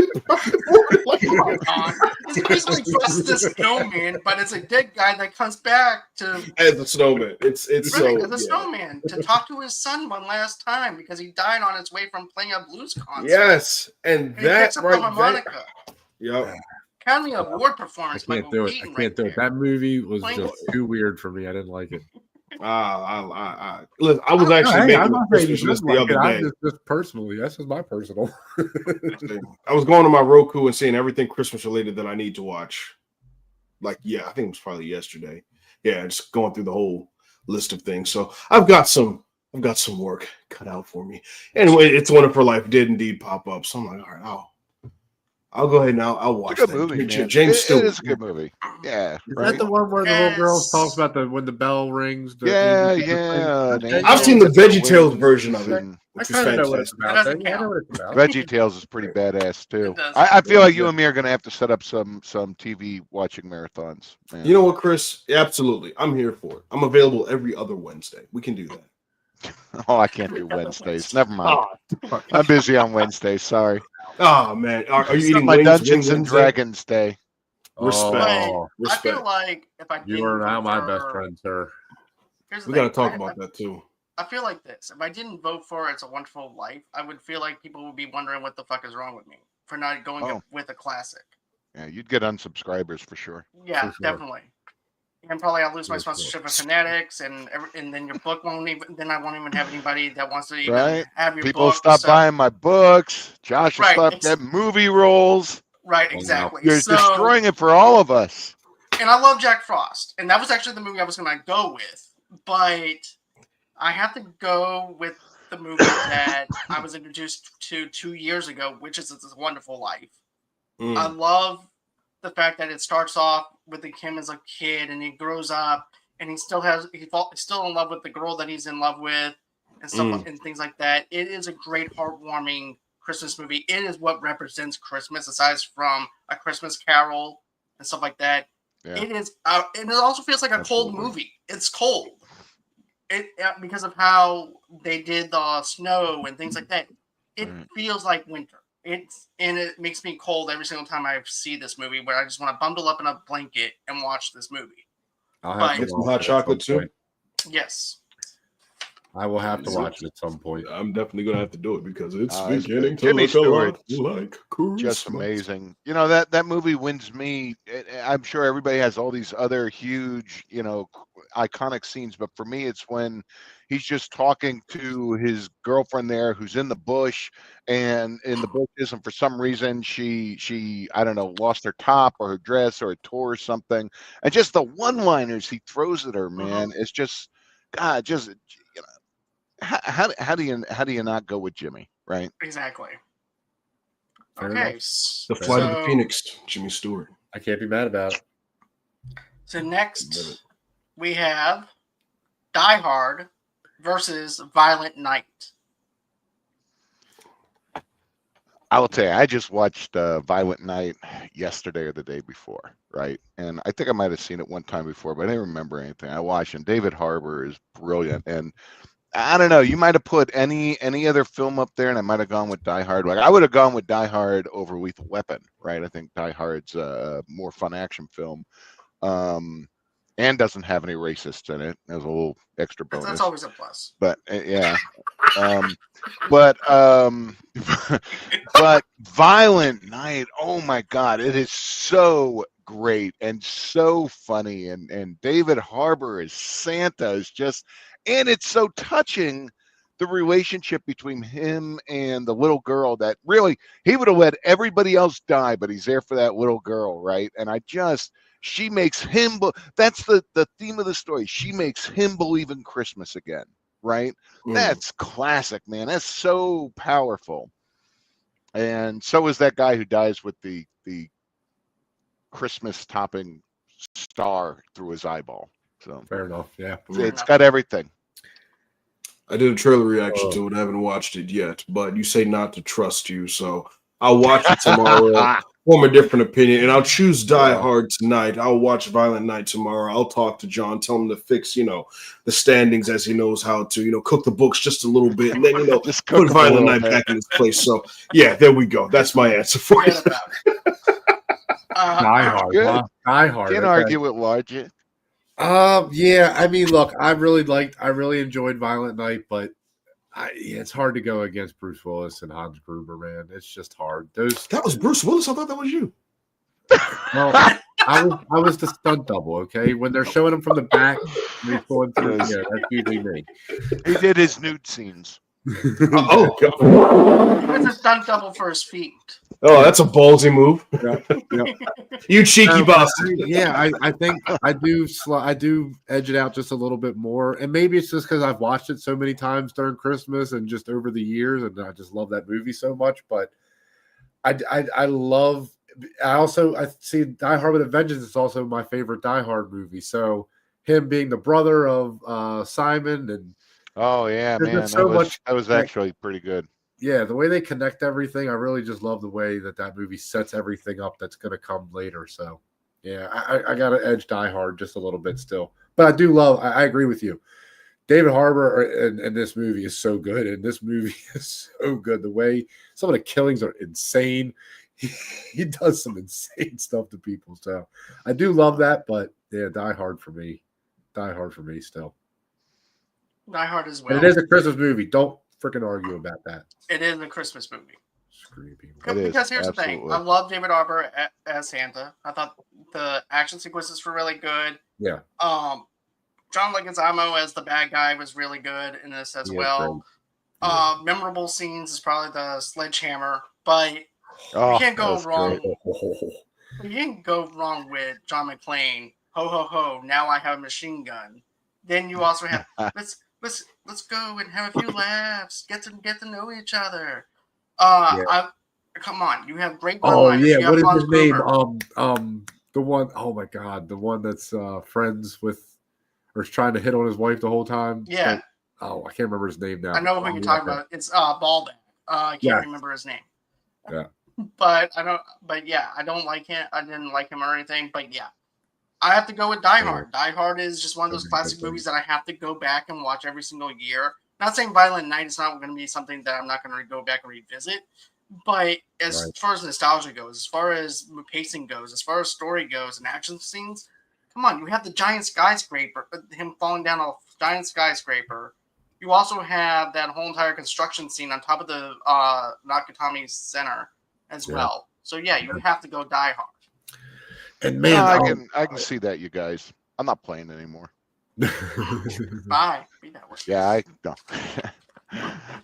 basically just the snowman, but it's a dead guy that comes back to as a snowman. It's really as a snowman to talk to his son one last time because he died on his way from playing a blues concert. Yes, and that right harmonica. Yep. Academy Award performance. I can't do it. I can't do it. That movie was just too weird for me. I didn't like it. Look, I was actually I'm not saying Christmas list the other day. Just personally, that's just my personal. I was going to my Roku and seeing everything Christmas related that I need to watch. Like, I think it was probably yesterday. Yeah, just going through the whole list of things. So I've got some work cut out for me. Anyway, It's Wonderful Life did indeed pop up. So I'm like, all right, I'll go ahead and I'll watch it's a good movie. James Stewart. It is a good movie. Yeah. Is that the one where the little girl talks about when the bell rings? Yeah. I've seen the VeggieTales version of it. I kind of know what it's about. VeggieTales is pretty badass too. I feel like you and me are going to have to set up some TV watching marathons. Man. You know what, Chris? Yeah, absolutely. I'm here for it. I'm available every other Wednesday. We can do that. Oh, I can't do Wednesdays. Never mind. I'm busy on Wednesdays. Sorry. Oh man, are you eating my wings Dungeons and Dragons day? Respect. I feel like if I you are now my best friend, sir. here's the We thing. got to talk about that too. I feel like this. If I didn't vote for It's a Wonderful Life, I would feel like people would be wondering what the fuck is wrong with me for not going with a classic. Yeah, you'd get unsubscribers for sure. Yeah, For sure. definitely. And probably I'll lose my For sponsorship sure. of Fanatics, and then your book won't even. Then I won't even have anybody that wants to even have your People book. stop buying my books. Josh will stop it's- getting movie roles. Right, Wow. exactly. You're So, destroying it for all of us. and I love Jack Frost, and that was actually the movie I was going to go with, but I have to go with the movie that I was introduced to 2 years ago, which is It's a Wonderful Life. I love the fact that it starts off with him as a kid, and he grows up, and he's still in love with the girl that he's in love with, and stuff and things like that. It is a great, heartwarming Christmas movie. It is what represents Christmas, aside from A Christmas Carol and stuff like that. Yeah. It is, and it also feels like a cold movie. It's cold. Because of how they did the snow and things like that, it feels like winter. It makes me cold every single time I see this movie, where I just want to bundle up in a blanket and watch this movie. I'll have to Get some watch hot it at chocolate some too. point. Yes, I will have to watch it at some point. I'm definitely gonna have to do it because it's It's beginning to Jimmy look Stewart, a lot like Christmas. just amazing. You know, that movie wins me. I'm sure everybody has all these other huge, iconic scenes, but for me, it's when he's just talking to his girlfriend there, who's in the bush, and in the bushes, and for some reason she I don't know, lost her top or her dress or it tore or something, and just the one-liners he throws at her, man, it's just God, just how do you not go with Jimmy, right? exactly. Fair Okay, enough. The Flight of the Phoenix, Jimmy Stewart. I can't be mad about it. So next we have Die Hard versus Violent Night. I will tell you, I just watched Violent Night yesterday or the day before, right? And I think I might have seen it one time before, but I didn't remember anything. I watched, and David Harbour is brilliant. And I don't know, you might have put any other film up there, and I might have gone with Die Hard. Like I would have gone with Die Hard over Lethal Weapon, right? I think Die Hard's a more fun action film, and doesn't have any racists in it. There's a little extra bonus. That's always a plus. But yeah. But Violent Night, oh my God, it is so great and so funny, and David Harbour as Santa is just, and it's so touching, the relationship between him and the little girl, that really he would have let everybody else die, but he's there for that little girl, right? And she makes him, that's the theme of the story. She makes him believe in Christmas again, right? That's classic, man. That's so powerful. And so is that guy who dies with the Christmas topping star through his eyeball. So Fair enough. Yeah. It's got everything. I did a trailer reaction to it. I haven't watched it yet, but you say not to trust you, so I'll watch it tomorrow. Form a different opinion, and I'll choose Die Hard tonight. I'll watch Violent Night tomorrow. I'll talk to John, tell him to fix, the standings as he knows how to, cook the books just a little bit, and then, just put Violent Night back in its place. So, yeah, there we go. That's my answer for you. Die Hard. Good. Die Hard. Can't argue with logic. Yeah. I mean, look, I really enjoyed Violent Night, but it's hard to go against Bruce Willis and Hans Gruber, man. It's just hard. That was Bruce Willis. I thought that was you. Well, I was the stunt double. Okay, when they're showing him from the back, he's going through. Yeah, that's usually me. He did his nude scenes. Oh, God. He was a stunt double for his feet. Oh, that's a ballsy move. Yeah. You cheeky bastard. Yeah, I think I do edge it out just a little bit more, and maybe it's just because I've watched it so many times during Christmas and just over the years, and I just love that movie so much. But I see Die Hard with a Vengeance is also my favorite Die Hard movie. So him being the brother of Simon, and oh yeah, man, that was actually pretty good. Yeah, the way they connect everything, I really just love the way that movie sets everything up that's going to come later. So, yeah, I got to edge Die Hard just a little bit still. But I do love, I agree with you. David Harbour in this movie is so good, and this movie is so good. The way some of the killings are insane. He does some insane stuff to people. So, I do love that, but yeah, Die Hard for me. Die Hard for me still. Die Hard as But well. it is a Christmas movie. Don't freaking argue about that. It is a Christmas movie. Screw people. Because here's the thing. I love David Harbour as Santa. I thought the action sequences were really good. Yeah. John Leguizamo as the bad guy was really good in this as well. Memorable scenes is probably the sledgehammer, but you can't go wrong. You can't go wrong with John McClane. Ho ho ho! Now I have a machine gun. Then you also have let's go and have a few laughs. Get to know each other. Come on, you have great one-liners. Oh yeah, what is his name? The one. Oh my God, the one that's friends with or is trying to hit on his wife the whole time. Yeah. I can't remember his name now. I know who you're talking about. It's Baldwin. I can't remember his name. Yeah. But I don't. But yeah, I don't like him. I didn't like him or anything. But yeah, I have to go with Die Hard. Die Hard is just one of those classic movies that I have to go back and watch every single year. Not saying Violent Night is not going to be something that I'm not going to go back and revisit. But as far as nostalgia goes, as far as pacing goes, as far as story goes and action scenes, come on, you have the giant skyscraper, him falling down a giant skyscraper. You also have that whole entire construction scene on top of the Nakatomi Center as well. So yeah, you have to go Die Hard. And man, I can see that, you guys. I'm not playing anymore. Bye. Be that way. Yeah, no.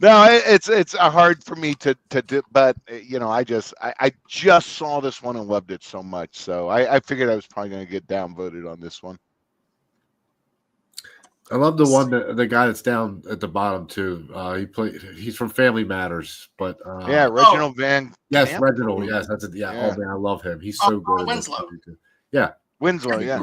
No, it's hard for me to do, but I just saw this one and loved it so much, so I figured I was probably going to get downvoted on this one. I love the guy that's down at the bottom too. He's from Family Matters, but Reginald Van. Yes, Reginald. Yes, that's it. Yeah. Oh man, I love him. He's so good. Winslow. Yeah, Winslow. Yeah,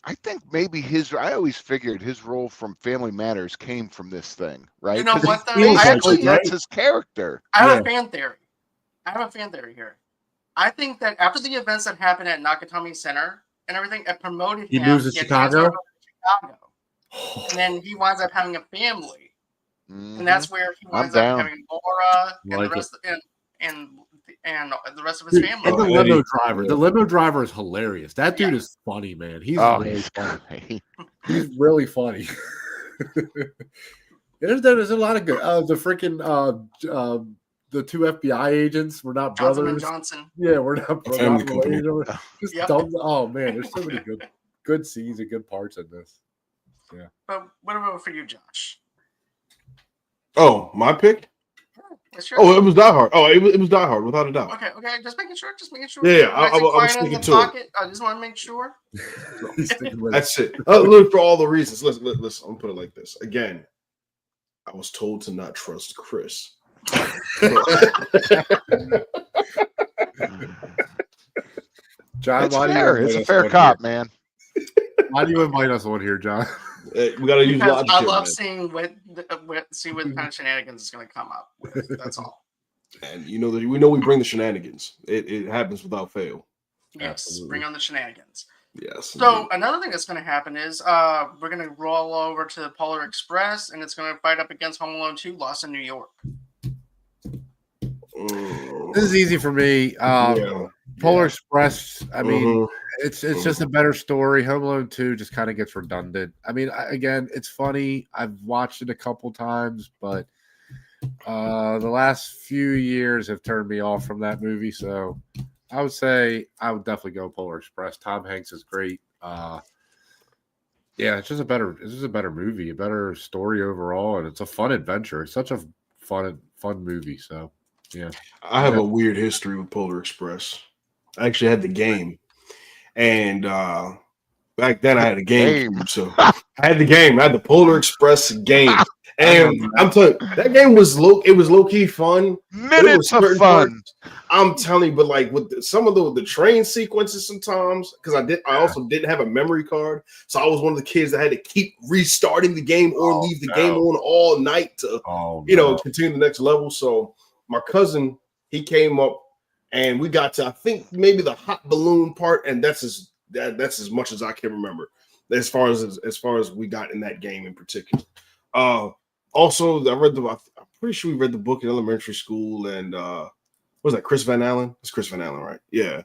I think maybe I always figured his role from Family Matters came from this thing, right? You know what? That's his character. I have a fan theory here. I think that after the events that happened at Nakatomi Center and everything, it promoted him. He moves to Chicago. And then he winds up having a family, and that's where he winds up having Laura and the rest and the rest of his family. And the limo driver. The limo driver is hilarious. That dude is funny, man. He's really funny. He's really funny. There's a lot of good. The freaking the two FBI agents were not Johnson brothers. And Johnson. Yeah, we're not brothers. Oh man, there's so many good scenes and good parts in this. Yeah. But what about for you, Josh? Oh, my pick. Sure. Oh, it was Die Hard. Oh, it was Die Hard, without a doubt. Okay. Just making sure. Yeah, I was sticking to it. I just want to make sure. That's it. Look, for all the reasons. Listen, I'm gonna put it like this. Again, I was told to not trust Chris. John, it's a fair cop, man. Why do you invite us on here, John? We gotta use logic. I love seeing what kind of shenanigans is going to come up with. That's all. And we know we bring the shenanigans. It happens without fail. Yes, absolutely. Bring on the shenanigans. Yes. So indeed. Another thing that's going to happen is we're going to roll over to the Polar Express, and it's going to fight up against Home Alone 2: Lost in New York. This is easy for me. Polar Express. I mean, it's just a better story. Home Alone 2 just kind of gets redundant. I mean, again, it's funny. I've watched it a couple times, but the last few years have turned me off from that movie. So I would say I would definitely go Polar Express. Tom Hanks is great. It's just a better movie, a better story overall, and it's a fun adventure. It's such a fun movie. So yeah, I have a weird history with Polar Express. I actually had the game, and back then I had a game. So I had the game. I had the Polar Express game, and I'm telling you, that game was low key fun. Minutes of fun. I'm telling you, but like with some of the train sequences sometimes, because I also didn't have a memory card, so I was one of the kids that had to keep restarting the game or leave the game on all night to continue the next level. So my cousin, he came up. And we got to, I think, maybe the hot balloon part, and that's as much as I can remember, as far as we got in that game in particular. Also, I'm pretty sure we read the book in elementary school, and what was that, Chris Van Allen? It's Chris Van Allen, right? Yeah.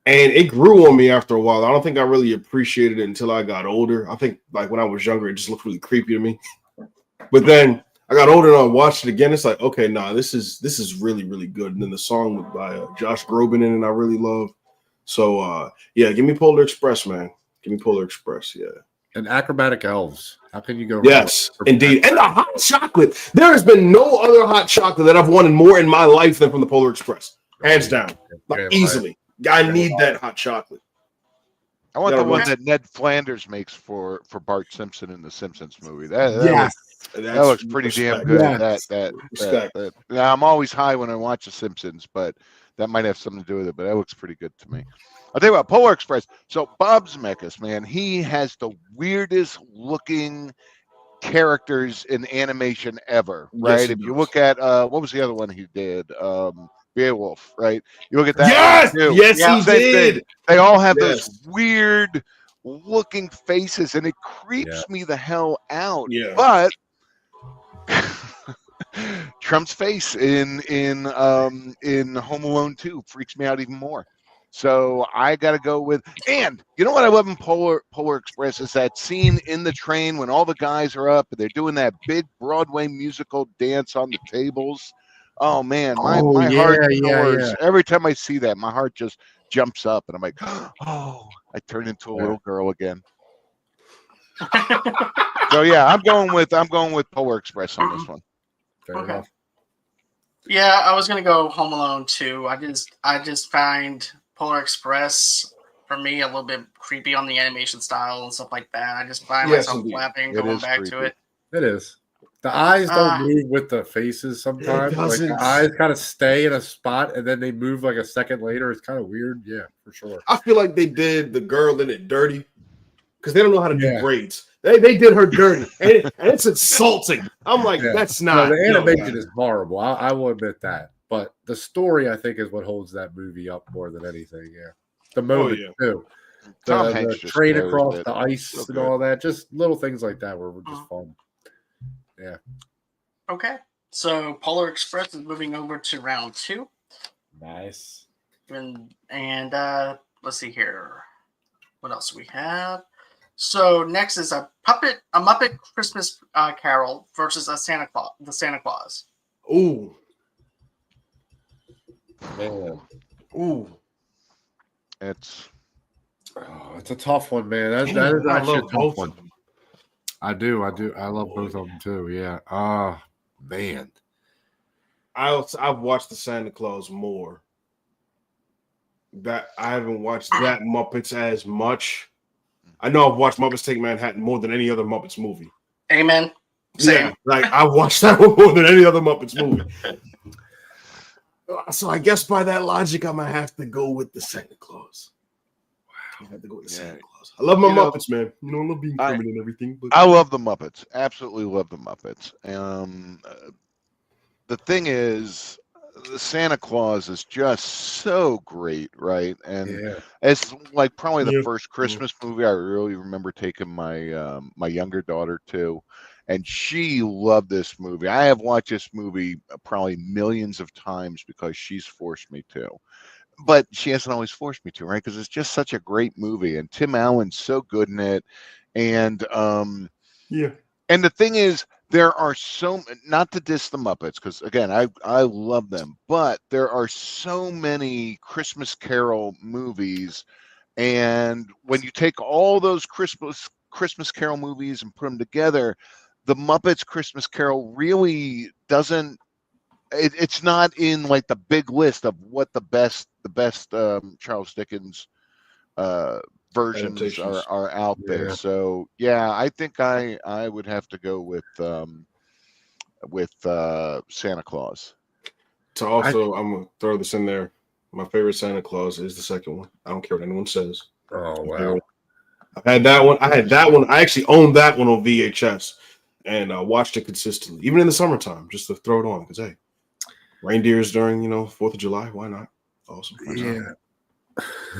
And it grew on me after a while. I don't think I really appreciated it until I got older. I think like when I was younger, it just looked really creepy to me. But then I got older and I watched it again. It's like, okay, nah, this is really, really good. And then the song by Josh Groban in it, I really love. So yeah, give me Polar Express, man. Give me Polar Express, yeah. And Acrobatic Elves. How can you go wrong? Yes, indeed. And the hot chocolate. There has been no other hot chocolate that I've wanted more in my life than from the Polar Express. Hands down. Like, easily. I need that hot chocolate. I want the one that Ned Flanders makes for Bart Simpson in the Simpsons movie. That looks pretty damn good. Yes. That. Now, I'm always high when I watch The Simpsons, but that might have something to do with it. But that looks pretty good to me. I'll tell you about Polar Express. So Bob Zemeckis, man, he has the weirdest looking characters in animation ever, right? Yes, if you look at what was the other one he did? Beowulf, right? You look at that. Yes, he did. Thing. They all have those weird looking faces, and it creeps me the hell out. Yeah. But Trump's face in Home Alone 2 freaks me out even more. So I got to go with, and you know what I love in Polar Express is that scene in the train when all the guys are up and they're doing that big Broadway musical dance on the tables. Oh man, my heart soars. Every time I see that, my heart just jumps up, and I'm like, oh, I turn into a little girl again. So yeah, I'm going with Polar Express on this one. Okay. Yeah, I was gonna go Home Alone 2. I just find Polar Express for me a little bit creepy on the animation style and stuff like that. I just find myself laughing, going back to it. It is. The eyes don't move with the faces sometimes. Like the eyes kind of stay in a spot and then they move like a second later. It's kind of weird. Yeah, for sure. I feel like they did the girl in it dirty because they don't know how to do braids. They did her dirty, and it's insulting. I'm like, that's not. No, the animation is horrible. I will admit that. But the story, I think, is what holds that movie up more than anything. Yeah, the moment too. The train across the ice and all that. Just little things like that were just fun. Yeah. Okay. So Polar Express is moving over to round 2. Nice. And let's see here. What else do we have? So next is a Muppet Christmas Carol versus the Santa Claus. Ooh. Man. Ooh. It's a tough one, man. That is actually a tough one. I do. I love both of them too. Yeah. Man. I've watched the Santa Claus more. That I haven't watched that Muppets as much. I know I've watched Muppets Take Manhattan more than any other Muppets movie. Amen. Same. Yeah, like I watched that one more than any other Muppets movie. So I guess by that logic, I might have to go with the Santa Claus. Wow. I have to go with the Santa Claus. I love my Muppets, man. You know, I love being Kermit and everything. But I love the Muppets. Absolutely love the Muppets. The thing is, the Santa Claus is just so great, right? And it's like probably the first Christmas movie I really remember taking my my younger daughter to, and she loved this movie. I have watched this movie probably millions of times because she's forced me to, but she hasn't always forced me to, right? Because it's just such a great movie, and Tim Allen's so good in it, and and the thing is, there are so, not to diss the Muppets, because again, I love them, but there are so many Christmas Carol movies, and when you take all those Christmas Carol movies and put them together, the Muppets Christmas Carol really doesn't. It's not in like the big list of what the best Charles Dickens versions are out there. So yeah, I think I would have to go with Santa Claus. So also, I'm gonna throw this in there. My favorite Santa Claus is the second one. I don't care what anyone says. Oh wow! I've had that one. I had that one. I actually owned that one on VHS and watched it consistently, even in the summertime, just to throw it on. Because hey, reindeers during 4th of July, why not? Awesome. Yeah.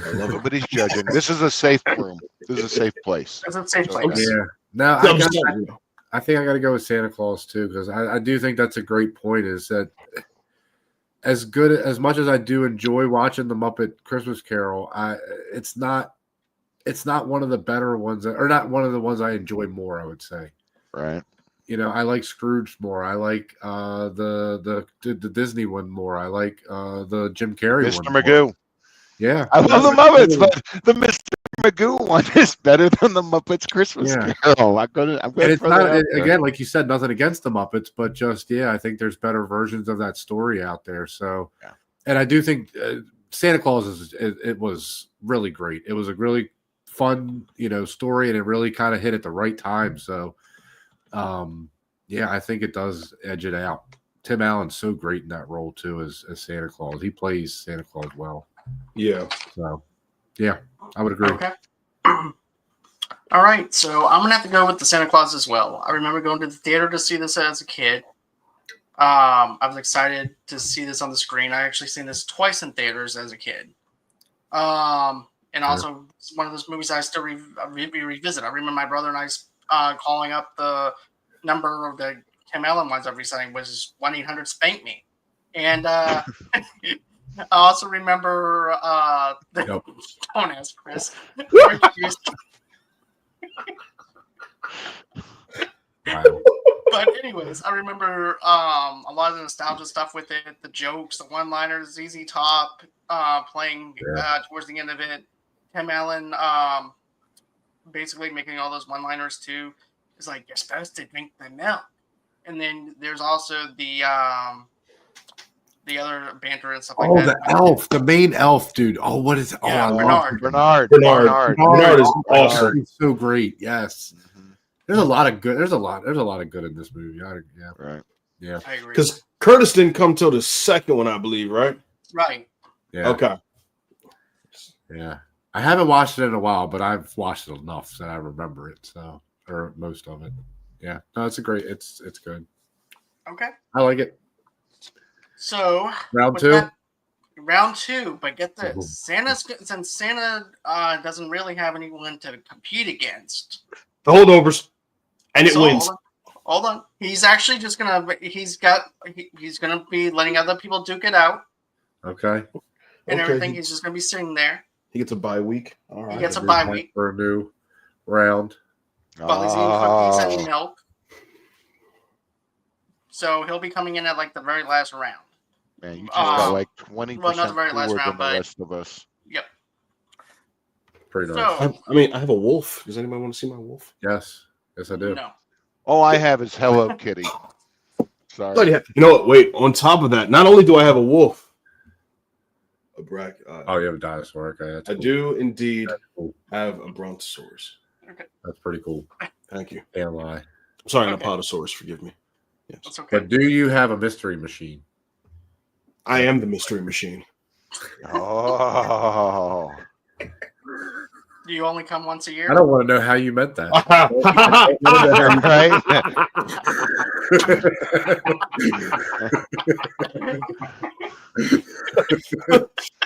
I love it. Nobody's judging. This is a safe room. This is a safe place. It's a safe place. Yeah. Now I think I got to go with Santa Claus too, because I do think that's a great point. Is that as good as much as I do enjoy watching the Muppet Christmas Carol, it's not one of the better ones, or not one of the ones I enjoy more, I would say. Right. You know, I like Scrooge more. I like the Disney one more. I like the Jim Carrey Mr. one Magoo. more. Yeah, I love the Muppets, but the Mr. Magoo one is better than the Muppets Christmas Carol. I'm gonna and it's throw not that out there. again, like you said, nothing against the Muppets, but just I think there's better versions of that story out there. So, and I do think Santa Claus it was really great. It was a really fun, story, and it really kind of hit at the right time. So, I think it does edge it out. Tim Allen's so great in that role too as Santa Claus. He plays Santa Claus well. Yeah. So, I would agree. Okay. All right, so I'm gonna have to go with the Santa Claus as well. I remember going to the theater to see this as a kid. I was excited to see this on the screen. I actually seen this twice in theaters as a kid. And also it's one of those movies I still revisit. I remember my brother and I calling up the number of the Tim Allen ones every Sunday, which is 1-800-SPANK-ME. And I also remember don't ask Chris. But anyways, I remember a lot of the nostalgia stuff with it, the jokes, the one-liners, ZZ Top playing towards the end of it. Tim Allen basically making all those one-liners too. It's like, you're supposed to drink the milk. And then there's also the other banter and stuff like that. Oh, the elf, the main elf, dude. Oh, what is it? Yeah, Bernard. Bernard is awesome. He's so great. Yes. Mm-hmm. There's a lot of good in this movie. Right. Yeah. I agree. Because Curtis didn't come till the second one, I believe, right? Right. Yeah. Okay. Yeah. I haven't watched it in a while, but I've watched it enough that I remember it. So, or most of it. Yeah. No, it's good. Okay. I like it. So round two, but get this: since Santa doesn't really have anyone to compete against, the holdovers, and it wins. Hold on, he's actually just gonna he's gonna be letting other people duke it out. Okay. And everything. He's just gonna be sitting there. He gets a bye week. All right. He gets a bye week for a new round. While he's eating cookies and milk. So he'll be coming in at like the very last round. Man, you just got like 20% not the very last round, than the rest of us. Yep. Pretty nice. So, I have a wolf. Does anybody want to see my wolf? Yes, I do. No. All I have is Hello Kitty. Sorry. You know what? Wait. On top of that, not only do I have a wolf, you have a dinosaur. Okay, that's I cool. do indeed have a brontosaurus. Okay. That's pretty cool. Thank you. Can't lie. Sorry, an apatosaurus. Forgive me. Yes. That's okay. But do you have a mystery machine? I am the mystery machine. Oh. Do you only come once a year? I don't want to know how you meant that.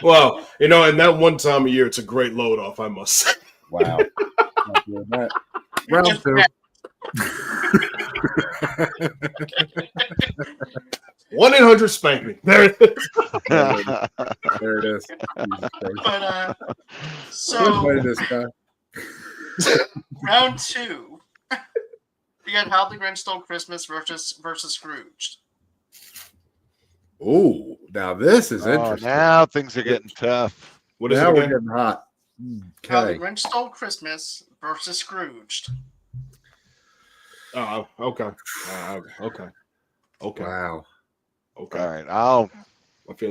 Well, and that one time a year, it's a great load off, I must say. Wow. Round two. 1-800-SPANK-ME. There it is. There it is. But so this guy. round two, you got How the Grinch Stole Christmas versus Scrooge. Oh, now this is interesting. Now things are getting tough. What is now it we're again? getting hot. How the Okay. Grinch Stole Christmas versus Scrooge. Oh, okay. Okay. Wow. Okay. All right.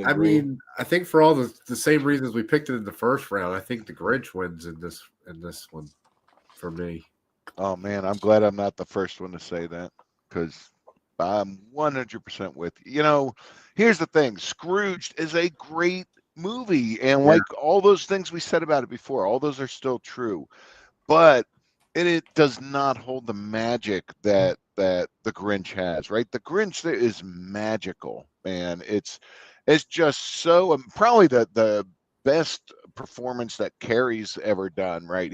I mean, I think for all the same reasons we picked it in the first round, I think the Grinch wins in this one for me. Oh man, I'm glad I'm not the first one to say that because I'm 100% with you. Here's the thing: Scrooged is a great movie, and like all those things we said about it before, all those are still true, but it does not hold the magic that the Grinch has. Right? The Grinch is magical, man. It's just so probably the best performance that Carrey's ever done. Right?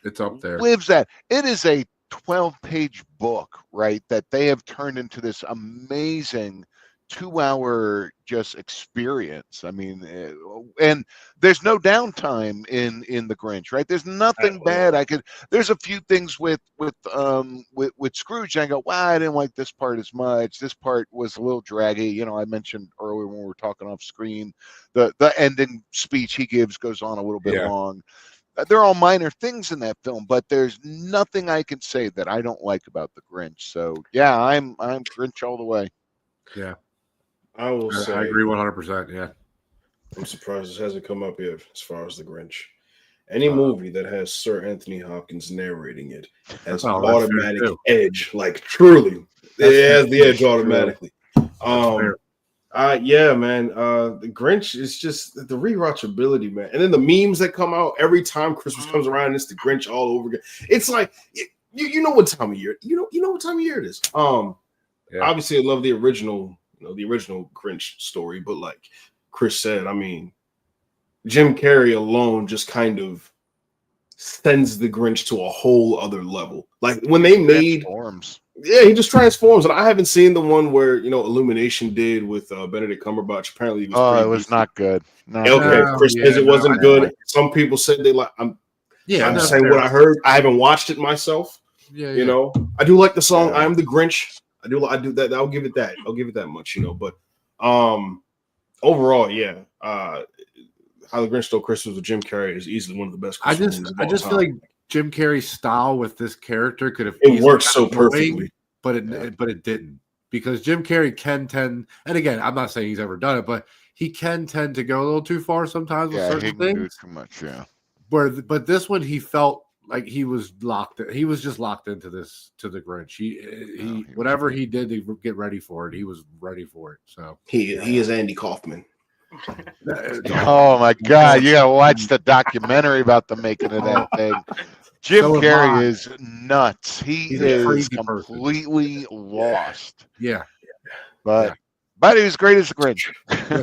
It's up there. Lives that. It is a 12-page book, right? That they have turned into this amazing 2-hour just experience. I mean, and there's no downtime in the Grinch, right? There's nothing bad. There's a few things with Scrooge. I go, wow, I didn't like this part as much. This part was a little draggy. You know, I mentioned earlier when we were talking off screen, the ending speech he gives goes on a little bit long. They're all minor things in that film, but there's nothing I can say that I don't like about the Grinch. So yeah, I'm Grinch all the way. Yeah, I will say I agree 100%. Yeah, I'm surprised this hasn't come up yet as far as the Grinch. Any movie that has Sir Anthony Hopkins narrating it has automatic edge. Like truly, it has the edge automatically. Yeah, man. The Grinch is just the rewatchability, man. And then the memes that come out every time Christmas comes around, it's the Grinch all over again. It's like you know what time of year. You know what time of year it is. Obviously, I love the original, the original Grinch story, but like Chris said, I mean, Jim Carrey alone just kind of sends the Grinch to a whole other level. Like when they made yeah, he just transforms, and I haven't seen the one where Illumination did with Benedict Cumberbatch. Apparently, it was not good. Chris says it wasn't good. Some people said they like. I'm saying what I heard. I haven't watched it myself. I do like the song "I Am the Grinch." I do that. I'll give it that. I'll give it that much. But overall, How the Grinch Stole Christmas with Jim Carrey is easily one of the best Christmas movies of all I just time. feel like Jim Carrey's style with this character could have worked so perfectly, but it didn't, because Jim Carrey can tend, and again, I'm not saying he's ever done it, but he can tend to go a little too far sometimes with certain things. Do too much, But this one, he felt like he was locked. He was just locked into the Grinch. He whatever he did to get ready for it, he was ready for it. So he is Andy Kaufman. Oh my God! You gotta watch the documentary about the making of that thing. Jim Carrey is nuts. He's is completely lost. Yeah, but he was great as the Grinch.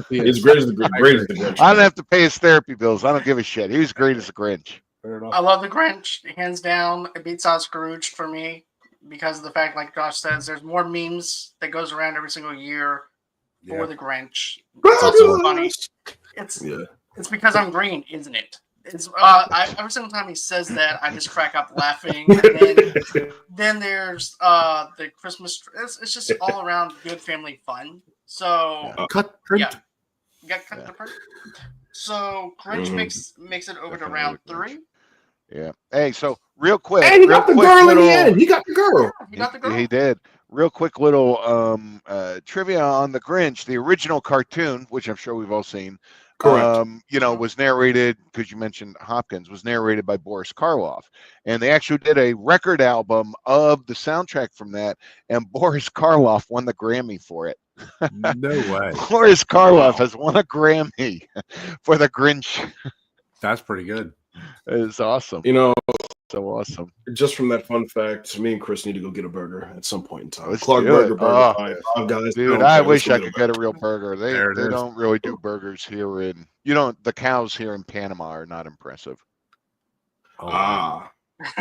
He's great as the Grinch. I don't have to pay his therapy bills. I don't give a shit. He was great as the Grinch. I love the Grinch, hands down. It beats out Scrooge for me because of the fact, like Josh says, there's more memes that goes around every single year for the Grinch. It's so funny. It's because I'm green, isn't it? It's every single time he says that, I just crack up laughing. And then there's the Christmas. It's just all around good family fun. So cut print. Yeah, you got cut the print. So Grinch makes it over to round 3. Yeah. Hey, so real quick, and he got the girl in the end. He got the girl. He got the girl. He did. Real quick little trivia on the Grinch. The original cartoon, which I'm sure we've all seen, was narrated, because you mentioned Hopkins, was narrated by Boris Karloff. And they actually did a record album of the soundtrack from that, and Boris Karloff won the Grammy for it. No way. Boris Karloff has won a Grammy for the Grinch. That's pretty good. It's awesome. So awesome. Just from that fun fact, me and Chris need to go get a burger at some point in time. Let's Clark do Burger, it. Five Guys. Dude, I wish I could get a real burger. They don't really do burgers here in, the cows here in Panama are not impressive. Wow.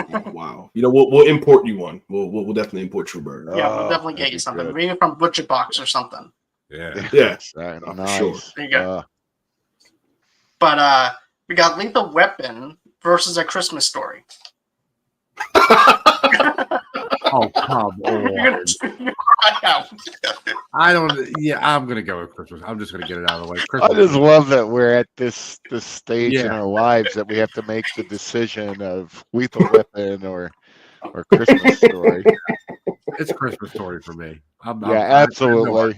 We'll import you one. We'll definitely import you a burger. Yeah, we'll definitely get you something. Maybe from Butcher Box or something. Yeah. Nice. Sure. There you go. But we got Lethal Weapon versus A Christmas Story. Oh, come on. I'm going to go with Christmas. I'm just going to get it out of the way. I just love that we're at this stage in our lives that we have to make the decision of Lethal Weapon or Christmas Story. It's a Christmas Story for me. Absolutely.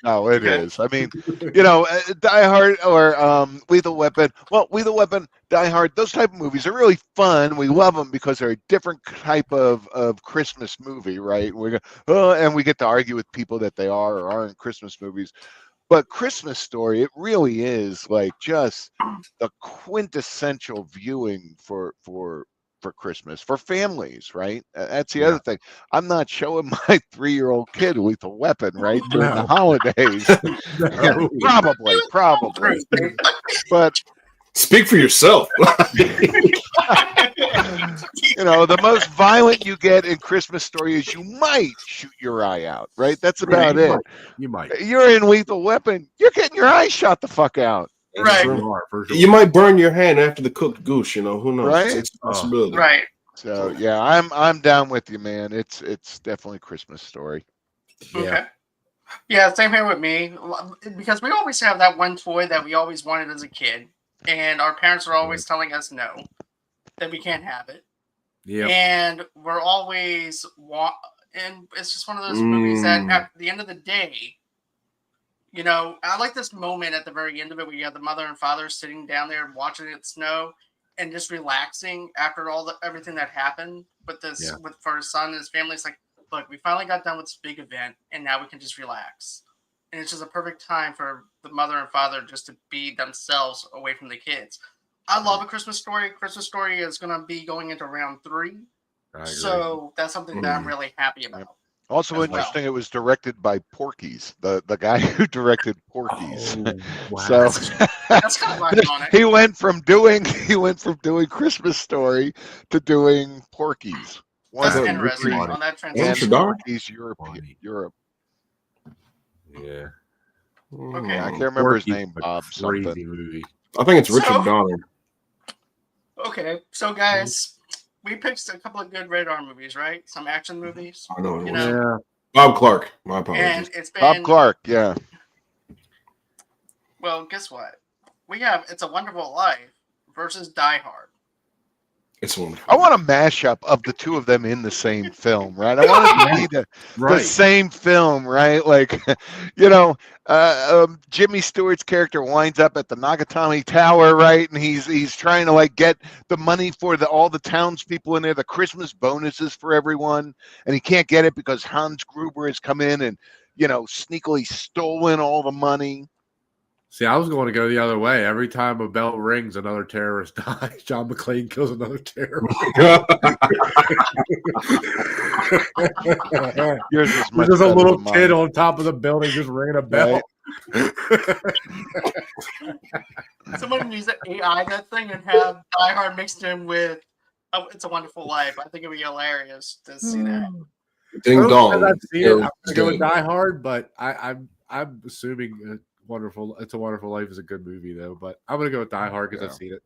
No, it is. I mean, Die Hard or Lethal Weapon. Well, Lethal Weapon, Die Hard, those type of movies are really fun. We love them because they're a different type of Christmas movie, right? And we get to argue with people that they are or aren't Christmas movies. But Christmas Story, it really is like just the quintessential viewing for Christmas, for families, right? That's the other thing. I'm not showing my 3-year-old kid Lethal Weapon, right, during the holidays. Probably. But speak for yourself. You know, the most violent you get in Christmas Story is you might shoot your eye out, right? That's about it. You might. You're in Lethal Weapon. You're getting your eye shot the fuck out. Right. You might burn your hand after the cooked goose. You know, who knows? Right? It's a possibility. Right. So yeah, I'm down with you, man. It's definitely Christmas Story. Yeah. Okay. Yeah, same here with me. Because we always have that one toy that we always wanted as a kid, and our parents are always telling us no, that we can't have it. Yeah. And we're always and it's just one of those movies that at the end of the day, you know, I like this moment at the very end of it where you have the mother and father sitting down there watching it snow and just relaxing after everything that happened with this for his son and his family. It's like, look, we finally got done with this big event and now we can just relax. And it's just a perfect time for the mother and father just to be themselves away from the kids. I love A Christmas Story. Christmas Story is going to be going into round 3. So that's something that I'm really happy about. Also interesting, it was directed by Porky's, the guy who directed Porky's. Oh, wow. So that's kind of ironic. he went from doing Christmas Story to doing Porky's. That's interesting on that transition. Porky's Europe. Yeah. Okay. I can't remember his name. Bob Crazy something. movie. I think it's Richard Donner. Okay, so guys, we picked a couple of good radar movies, right? Some action movies. I know. You know? Yeah. Bob Clark. My apologies. And it's been Bob Clark. Yeah. Well, guess what? We have It's a Wonderful Life versus Die Hard. It's wonderful. I want a mashup of the two of them in the same film, right? I want it to be the same film, right? Like, you know, Jimmy Stewart's character winds up at the Nakatomi Tower, right? And he's trying to like get the money for all the townspeople in there, the Christmas bonuses for everyone, and he can't get it because Hans Gruber has come in and, you know, sneakily stolen all the money. See, I was going to go the other way. Every time a bell rings, another terrorist dies. John McClane kills another terrorist. Yours is much There's a better little than kid mine. on top of the building just ringing a bell. Someone use AI that thing and have Die Hard mixed in with It's a Wonderful Life. I think it'd be hilarious to see that. Ding dong. I'm going to go with Die Hard, but I'm assuming It's a Wonderful Life is a good movie, though. But I'm going to go with Die Hard because I've seen it.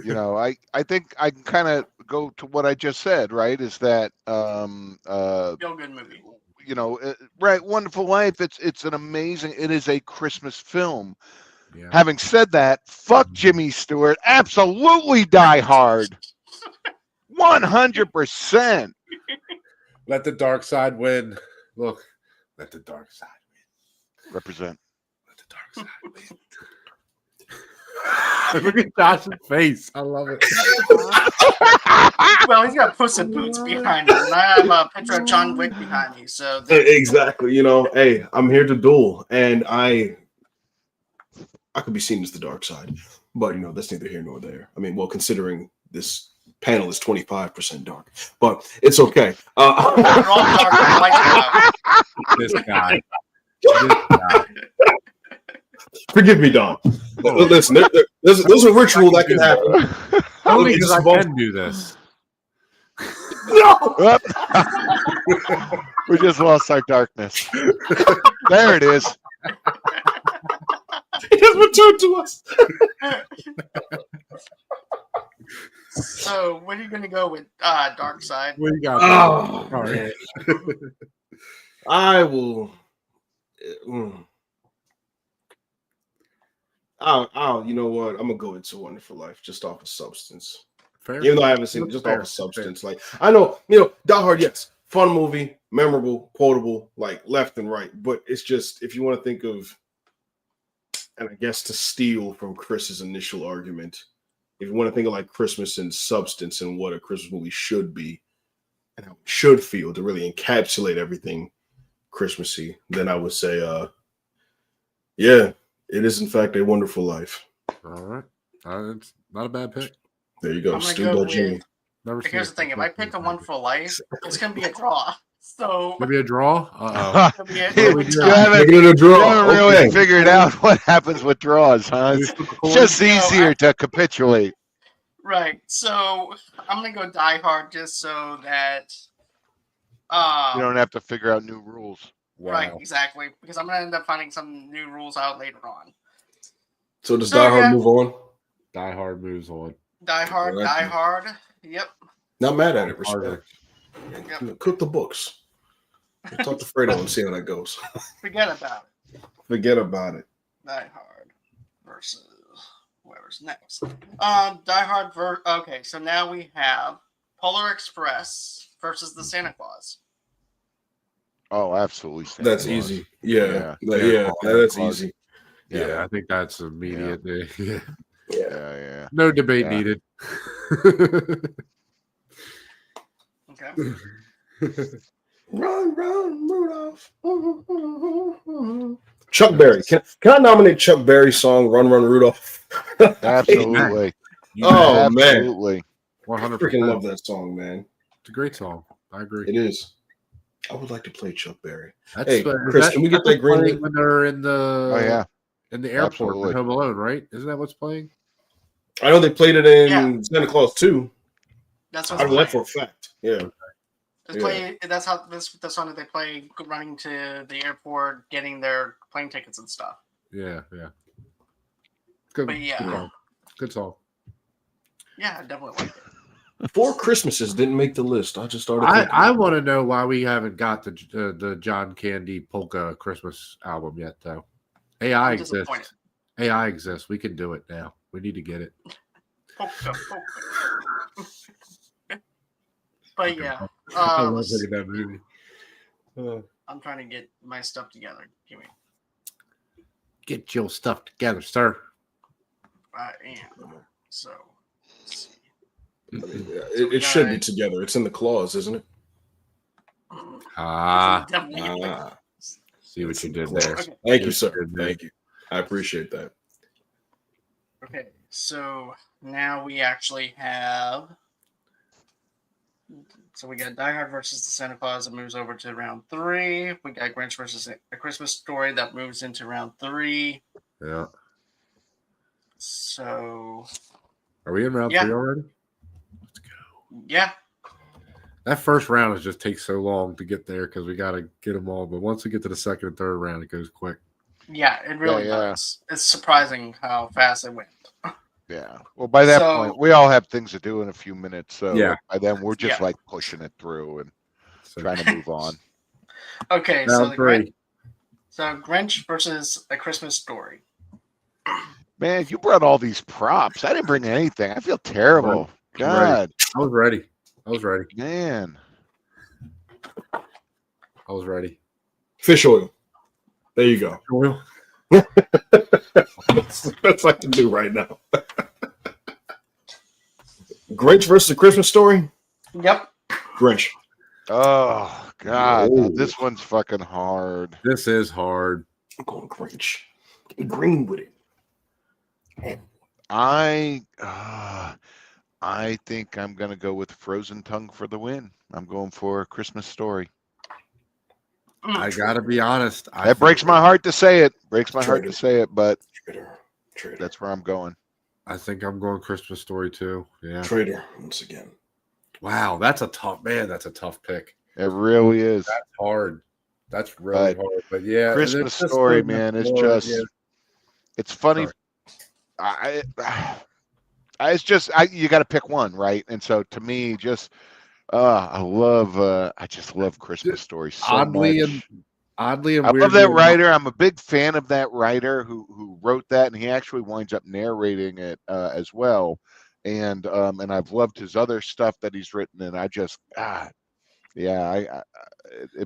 You know, I think I can kind of go to what I just said, right? Is that Feel good movie. You know, right? Wonderful Life. It's an amazing. It is a Christmas film. Yeah. Having said that, fuck Jimmy Stewart. Absolutely Die Hard. 100%. Let the dark side win. Look, let the dark side win. Represent. Let the dark side win. Look at Josh's face. I love it. Well, he's got Puss in Boots behind him, and I have a picture of John Wick behind me. So Exactly. You know, hey, I'm here to duel, and I could be seen as the dark side, but you know that's neither here nor there. I mean, well, considering this panel is 25% dark, but it's okay. we're all dark and light now. This guy. This guy. Forgive me, Don. Listen, there's a ritual that can happen. Only because I can do this. No! We just lost our darkness. There it is. It has returned to us. So, what are you going to go with, Dark Side? What do you got? Oh, all right. I will. You know what? I'm gonna go It's a Wonderful Life just off of substance. Fair. Even though I haven't seen it, just off of substance. Like I know, you know, Die Hard, yes, fun movie, memorable, quotable, like left and right. But it's just if you want to think of, and I guess to steal from Chris's initial argument, if you want to think of like Christmas and substance and what a Christmas movie should be and how it should feel to really encapsulate everything Christmassy, then I would say, yeah, it is in fact A Wonderful Life. All right. It's not a bad pick. There you go. I'm gonna Stu go Jimmy. with, here's the thing: if I pick A Wonderful Life, it's gonna be a draw. So maybe a draw. it'll be You a haven't, Making it a draw. you haven't really Okay. figured out what happens with draws, huh? It's just easier to capitulate. Right. So I'm gonna go Die Hard just so that. You don't have to figure out new rules. Wow. Right. Exactly. Because I'm gonna end up finding some new rules out later on. So does Die Hard move on? Die Hard moves on. Die Hard. Well, Die Hard. Yep. Not mad at it. Respect. Harder. Yep. Cook the books. We'll talk to Fredo and see how that goes. Forget about it. Forget about it. Die Hard versus whoever's next. Die Hard. Okay, so now we have Polar Express versus the Santa Claus. Oh, absolutely. Santa That's Claus. easy. Yeah, that's easy. Yeah, I think that's immediate. Yeah. No debate needed. Okay. Run, Rudolph. Chuck Berry. Can I nominate Chuck Berry's song "Run, Run, Rudolph"? Absolutely. Oh, absolutely. 100%. Freaking love that song, man. It's a great song. I agree. It is. I would like to play Chuck Berry. That's, hey, Chris, can we get that green? When they're in the in the airport Absolutely. with Home Alone, right? Isn't that what's playing? I know they played it in Santa Claus 2. That's I what's know that for a fact. Yeah. That's how the song that they play running to the airport, getting their plane tickets and stuff. Yeah. Good. But yeah. Good song. Yeah, I definitely like it. Four Christmases didn't make the list. I just started. I want to know why we haven't got the John Candy Polka Christmas album yet, though. AI exists. AI exists. We can do it now. We need to get it. Polka. But yeah, I love looking at that movie. I'm trying to get my stuff together. Give me. Get your stuff together, sir. I am. So. It should be together. It's in the clause, isn't it? See what you did there. Okay. Thank you, sir. Thank you. I appreciate that. Okay, so now we actually have. So we got Die Hard versus the Santa Claus that moves over to round 3. We got Grinch versus A Christmas Story that moves into round 3. Yeah. So. Are we in round 3 already? Let's go. Yeah. That first round just takes so long to get there because we got to get them all. But once we get to the second and third round, it goes quick. Yeah, it really does. It's surprising how fast it went. Yeah. Well, by that point, we all have things to do in a few minutes. So by then, we're just like pushing it through and trying to move on. Okay, so Grinch versus A Christmas Story. Man, you brought all these props. I didn't bring anything. I feel terrible. God. I was ready. Man. I was ready. Fish oil. There you go. Oil. That's the best I can do right now. Grinch versus A Christmas Story? Yep. Grinch. Oh, God. This one's fucking hard. This is hard. I'm going Grinch. Get green with it. I think I'm going to go with Frozen Tongue for the win. I'm going for A Christmas Story. I got to be honest. That breaks my heart to say it. But that's where I'm going. I think I'm going Christmas Story too. Yeah. Traitor once again. Wow, that's a tough pick. It really is. That's hard. That's really hard. But yeah, Christmas Story, man, is just it's funny. You got to pick one, right? And so to me, I just love Christmas Story so much. Oddly and I love that writer. I'm a big fan of that writer who wrote that, and he actually winds up narrating it as well. And I've loved his other stuff that he's written, and it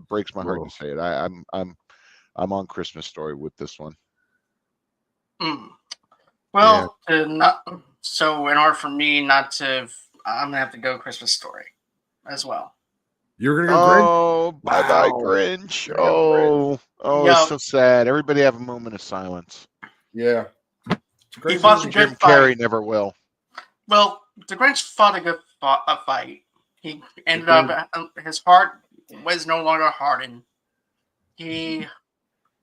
breaks my heart to say it. I'm on Christmas Story with this one. Well, in order for me not to, I'm gonna have to go Christmas Story as well. You're gonna go Grinch? Oh, bye-bye, Grinch. It's so sad. Everybody have a moment of silence. Yeah. He fought a good Jim Carrey never will. Well, the Grinch fought a good fight. He ended up, his heart was no longer hardened. He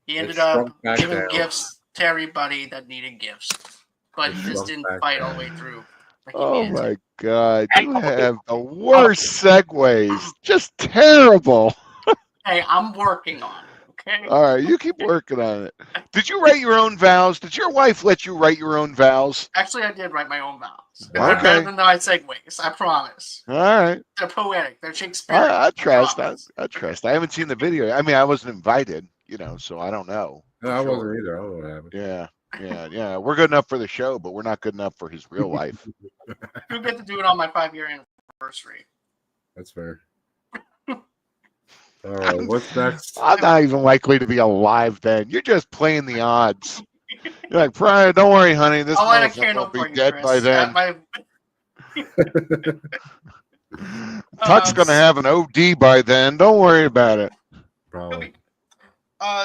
ended up giving gifts to everybody that needed gifts. But he just didn't fight all the way through. Oh my God! You have the worst segues. Just terrible. Hey, I'm working on it. Okay. All right, you keep working on it. Did you write your own vows? Did your wife let you write your own vows? Actually, I did write my own vows. Wow. They're better Okay. than my segues. I promise. All right. They're poetic. They're Shakespearean. I trust. promise. I trust. I haven't seen the video. I mean, I wasn't invited, so I don't know. No, I wasn't either. I don't know what happened. Yeah. We're good enough for the show, but we're not good enough for his real life. You'll get to do it on my 5-year anniversary. That's fair. All right, what's next? I'm not even likely to be alive then. You're just playing the odds. You're like, Brian, don't worry, honey. This I'll light a motherfucker candle will be for you, dead Chris. by then. My... Tuck's gonna have an OD by then. Don't worry about it. Probably.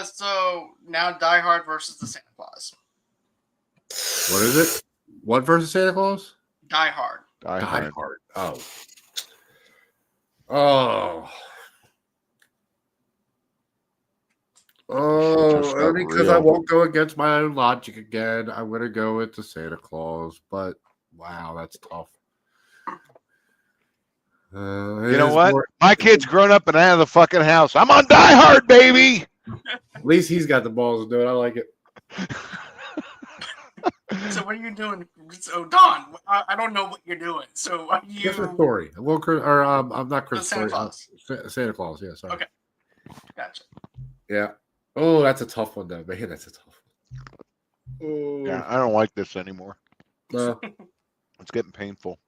So now Die Hard versus the Santa Claus. What is it? What versus Santa Claus? Die Hard. Die Hard. Oh. Oh. Just got Only because real. I won't go against my own logic again. I'm going to go with the Santa Claus, but wow, that's tough. You know what? My kid's grown up and out of the fucking house. I'm on Die Hard, baby. At least he's got the balls to do it. I like it. So what are you doing? So Don, I don't know what you're doing. So are you? Christmas Story. Well, I'm not Christmas Santa Story. Claus. Santa Claus. Yeah, sorry. Okay. Gotcha. Yeah. Oh, that's a tough one, though. Man, that's a tough one. Yeah, I don't like this anymore. No. It's getting painful.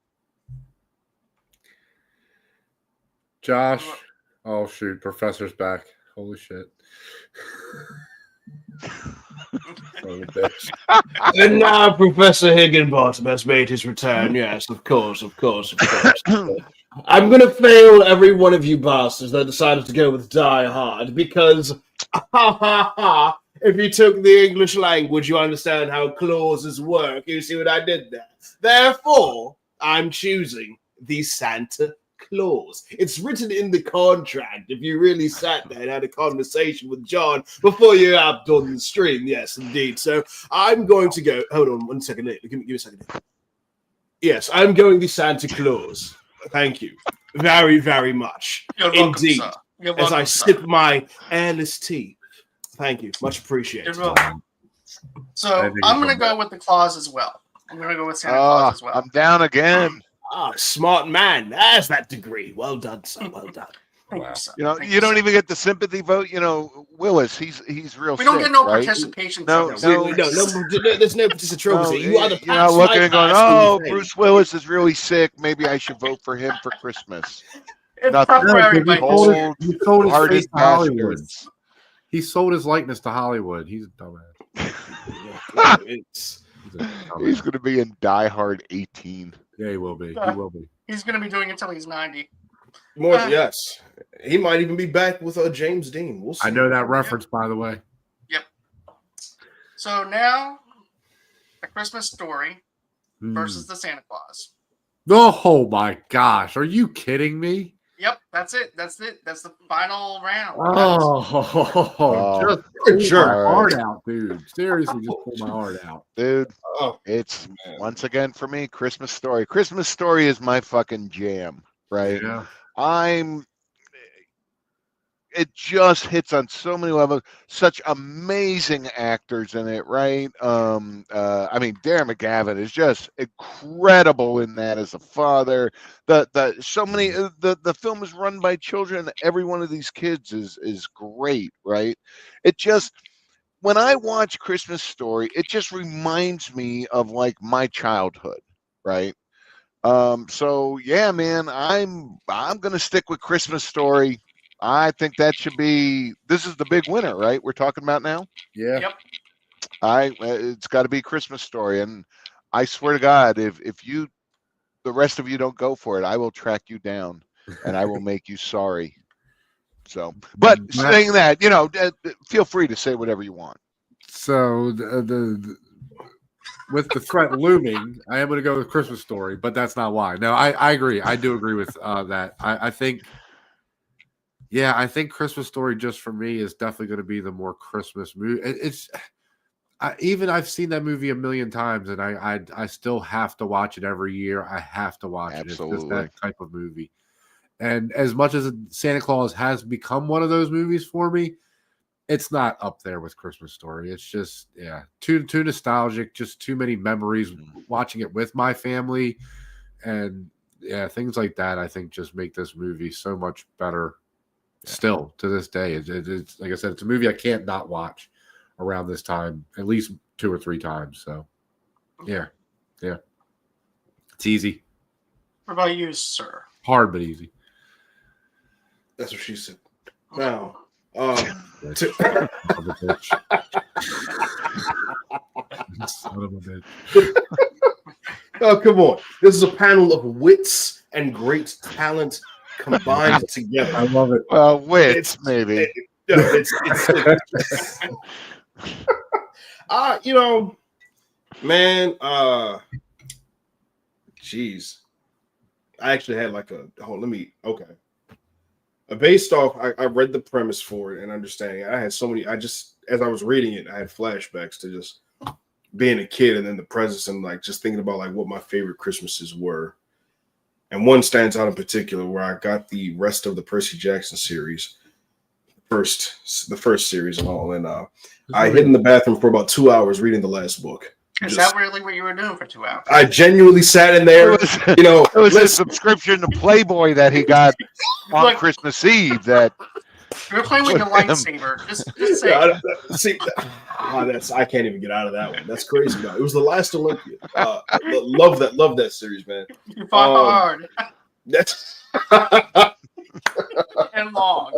Josh. Oh, shoot. Professor's back. Holy shit. Oh, bitch. And now Professor Higginbottom has made his return. Yes, of course. I'm going to fail every one of you bastards that decided to go with Die Hard because, if you took the English language, you understand how clauses work. You see what I did there? Therefore, I'm choosing the Santa Claus. It's written in the contract. If you really sat there and had a conversation with John before you have done the stream, yes, indeed. So I'm going to go. Hold on 1 second. Give me a second. Yes, I'm going the Santa Claus. Thank you very, very much. You're welcome, indeed. sir. You're As welcome, I sir. sip my airless tea. Thank you. Much appreciated. You're welcome. So think I'm it's going to go with the Claus as well. I'm going to go with Santa Claus as well. I'm down again. Smart man. There's that degree. Well done, sir. Well done. Thank Wow. you, sir. You know, Thank you don't sir. even get the sympathy vote. Willis, he's real. We don't sick, get no right? participation. No, trophies. There's no participation trophy. You are the you're not looking and going, past oh, thing. Bruce Willis is really sick. Maybe I should vote for him for Christmas. It's Nothing. tough for everybody. Cold, He sold his hearted face to Hollywood. bastards. He sold his likeness to Hollywood. He's a dumbass. He's going to be in Die Hard 18. Yeah, he will be. He will be. He's going to be doing it until he's 90. More, yes. He might even be back with James Dean. We'll see. I know that reference, by the way. Yep. So now, A Christmas Story versus the Santa Claus. Oh my gosh. Are you kidding me? Yep, that's it. That's it. That's the final round. Oh, just pull my heart out, dude. Seriously, just pull my heart out. Dude, Oh, it's once again for me, Christmas Story. Christmas Story is my fucking jam, right? Yeah. It just hits on so many levels. Such amazing actors in it, right? I mean, Darren McGavin is just incredible in that as a father. The film is run by children. Every one of these kids is great, right? It just, when I watch Christmas Story, it just reminds me of like my childhood, right? So yeah, man, I'm gonna stick with Christmas Story. I think that should be. This is the big winner, right? We're talking about now. Yeah. Yep. It's got to be Christmas Story, and I swear to God, if the rest of you don't go for it, I will track you down, and I will make you sorry. So, but saying that, feel free to say whatever you want. So the with the threat looming, I am going to go with Christmas Story, but that's not why. No, I agree. I do agree with that. I think. Yeah, I think Christmas Story just for me is definitely going to be the more Christmas movie. I've seen that movie a million times, and I still have to watch it every year. I have to watch it. It's just that type of movie. And as much as Santa Claus has become one of those movies for me, it's not up there with Christmas Story. It's just too nostalgic. Just too many memories watching it with my family, and things like that. I think just make this movie so much better. Still to this day, it's like I said, it's a movie I can't not watch around this time at least 2 or 3 times. So yeah, it's easy. What about you, sir? Hard but easy. That's what she said. Now, Son of a bitch. Oh, come on. This is a panel of wits and great talent combined together. I love it. Well, wits, maybe. Jeez. I actually had based off, I read the premise for it and understanding. I had so many, as I was reading it, I had flashbacks to just being a kid and then the presents and like just thinking about like what my favorite Christmases were. And one stands out in particular where I got the rest of the Percy Jackson series, the first series and all. And I hid in the bathroom for about 2 hours reading the last book. Is that really what you were doing for 2 hours? I genuinely sat in there. It was a subscription to Playboy that he got on Christmas Eve. That you were playing with your lightsaber. Just say. I can't even get out of that one. That's crazy. No, it was The Last Olympian. Love that series, man. You fought hard. That's and long.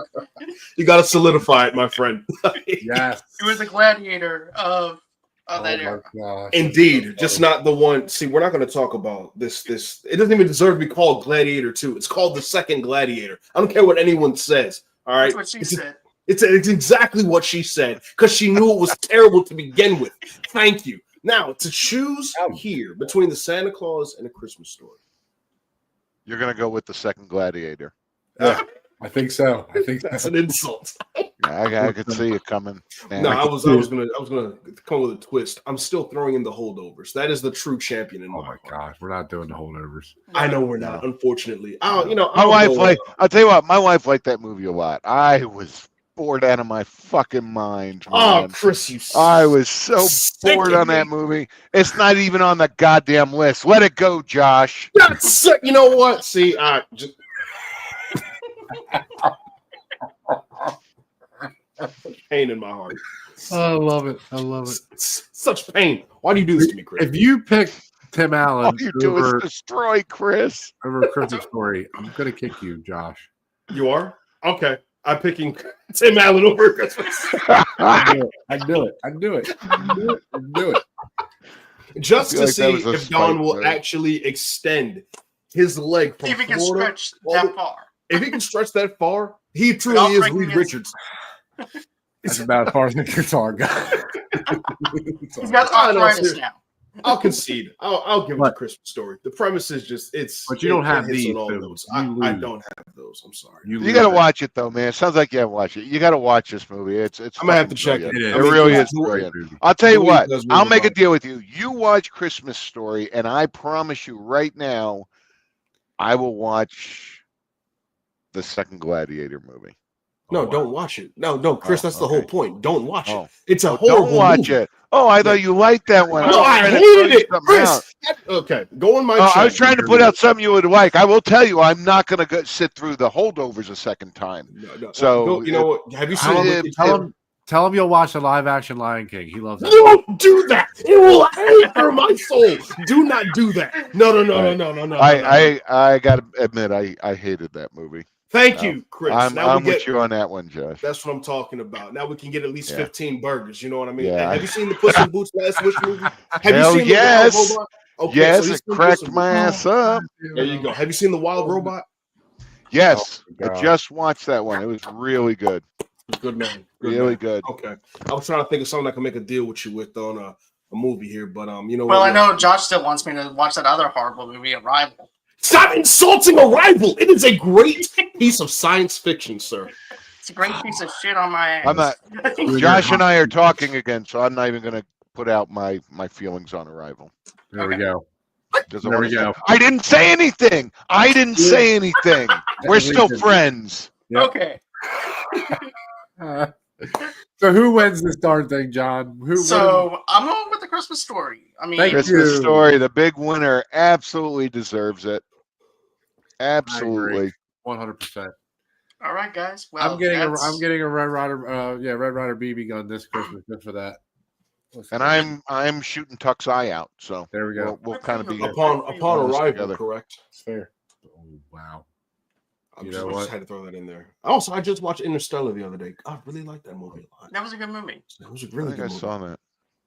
You got to solidify it, my friend. Yes. You were the gladiator of that era. Gosh. Indeed, just not the one. See, we're not going to talk about this. It doesn't even deserve to be called Gladiator 2. It's called The Second Gladiator. I don't care what anyone says. All right, that's what she said. It's exactly what she said because she knew it was terrible to begin with. Thank you. Now to choose here between the Santa Claus and A Christmas Story, you're going to go with The Second Gladiator. Yeah, I think so. That's an insult. I could see it coming. Man. No, I was gonna come with a twist. I'm still throwing in the holdovers. That is the true champion in my heart. Gosh, we're not doing the holdovers. I know we're not, unfortunately. I'll tell you what, my wife liked that movie a lot. I was bored out of my fucking mind. Man. Oh, Chris, I was so bored on that movie. It's not even on the goddamn list. Let it go, Josh. You know what? See, pain in my heart. I love it. Such pain. Why do you do this to me, Chris? If you pick Tim Allen all you do is destroy Chris over A Christmas Story, I'm gonna kick you, Josh. You are? Okay. I'm picking Tim Allen over Christmas. I knew it. Just to see if Don will actually extend his leg from if he can Florida stretch that far. If he can stretch that far, he truly is Reed Richards. That's about as far as the guitar guy. He's got arthritis now. I'll concede. I'll give it a Christmas Story. The premise is just But you don't have these. I don't have those. I'm sorry. You got to watch it though, man. It sounds like you haven't watched it. You got to watch this movie. It's. I'm gonna have to check it. It really is brilliant. I'll tell you what. I'll make a deal with you. You watch Christmas Story, and I promise you right now, I will watch the Second Gladiator movie. No, don't watch it. No, Chris, that's the whole point. Don't watch it. It's a horrible Don't watch movie. it. Oh, I thought you liked that one. No, I hated it. Chris. Okay, go on my channel. I was trying to put out something you would like. I will tell you, I'm not going to sit through the holdovers a second time. No. So, you know what? Have you seen Tell him you'll watch the live-action Lion King. He loves that. Don't do that. It will anger my soul. Do not do that. No. I got to admit, I hated that movie. Thank you, Chris. I'm with you on that one, Josh. That's what I'm talking about. Now we can get at least 15 burgers. You know what I mean? Yeah. Have you seen the Puss in Boots Last Wish movie? Hell you seen yes. The Wild Robot? Okay, yes, so it cracked my ass up. There you go. Have you seen The Wild Robot? Yes, I just watched that one. It was really good. Good man. Really good. Okay. I was trying to think of something I can make a deal with you with on a movie here, but you know well, what? I know Josh still wants me to watch that other horrible movie, Arrival. Stop insulting Arrival. It is a great piece of science fiction, sir. It's a great piece of shit on my ass. I'm not. Josh and I are talking again, so I'm not even going to put out my feelings on Arrival. There we go. There we go. I didn't say anything. I didn't say anything. We're still friends. Yep. Okay. So who wins this darn thing, John? I'm going with the Christmas Story. I mean, Christmas Story, the big winner, absolutely deserves it. Absolutely, 100%. All right, guys. Well, I'm getting a Red Ryder, Red Ryder BB gun this Christmas just for that. And I'm shooting Tuck's eye out, so there we go. We'll kind of be upon arrival. Together. Correct. It's fair. Oh wow. I just had to throw that in there. Also, I just watched Interstellar the other day. I really liked that movie a lot. That was a good movie. It was a really good movie. I saw that. I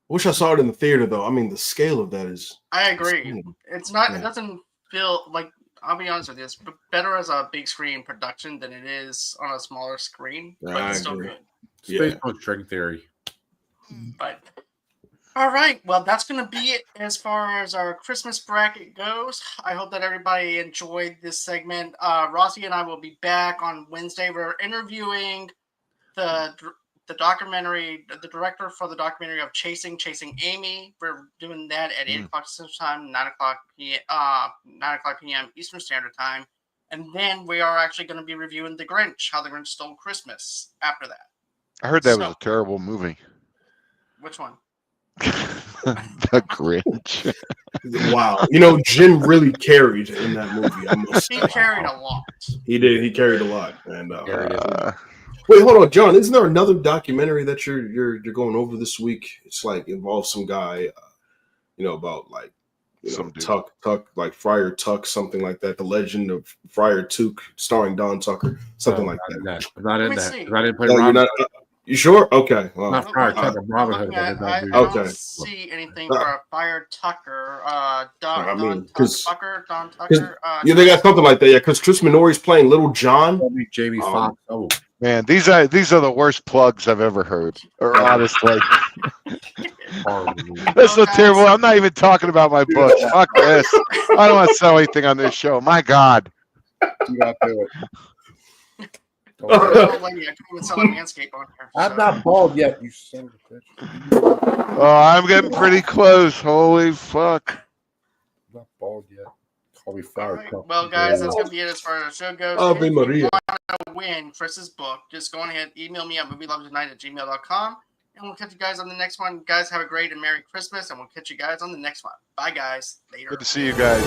wish I saw it in the theater, though. I mean, the scale of that is... I agree. It's not... Yeah. It doesn't feel like... I'll be honest with you. It's better as a big screen production than it is on a smaller screen. But it's still good. Space string theory. But... All right. Well, that's going to be it as far as our Christmas bracket goes. I hope that everybody enjoyed this segment. Rossie and I will be back on Wednesday. We're interviewing the documentary, the director for the documentary of Chasing Amy. We're doing that at 8 o'clock Central Time, 9 o'clock p.m. Eastern Standard Time. And then we are actually going to be reviewing The Grinch, How the Grinch Stole Christmas after that. I heard that was a terrible movie. Which one? The Grinch. Wow. Jim really carried in that movie. He carried a lot. He did. He carried a lot. And wait, hold on, John. Isn't there another documentary that you're going over this week? It's like involves some guy, about like some Tuck, like Friar Tuck, something like that. The Legend of Friar Tuck, starring Don Tucker, something like that. I'm not in that. I didn't play Robin. You sure? Okay. Well, not Friar Tuck. Robin Hood. I don't see anything for Friar Tucker. Don Tucker. Yeah, they got something like that. Yeah, because Chris Minore's playing Little John. Jamie Foxx. Oh. Man, these are the worst plugs I've ever heard. Or honestly, that's so terrible. I'm not even talking about my books. Fuck this. I don't want to sell anything on this show. My God. You got to do it. I'm not bald yet, you son of a bitch. Oh, I'm getting pretty close. Holy fuck. I'm not bald yet. Call me Friar Tuck. Well, guys, that's going to be it as far as the show goes. Ave if Maria. you want to win Chris's book, just go ahead, email me at movieloversunite@gmail.com, and we'll catch you guys on the next one. Guys, have a great and Merry Christmas, and we'll catch you guys on the next one. Bye, guys. Later. Good to see you guys.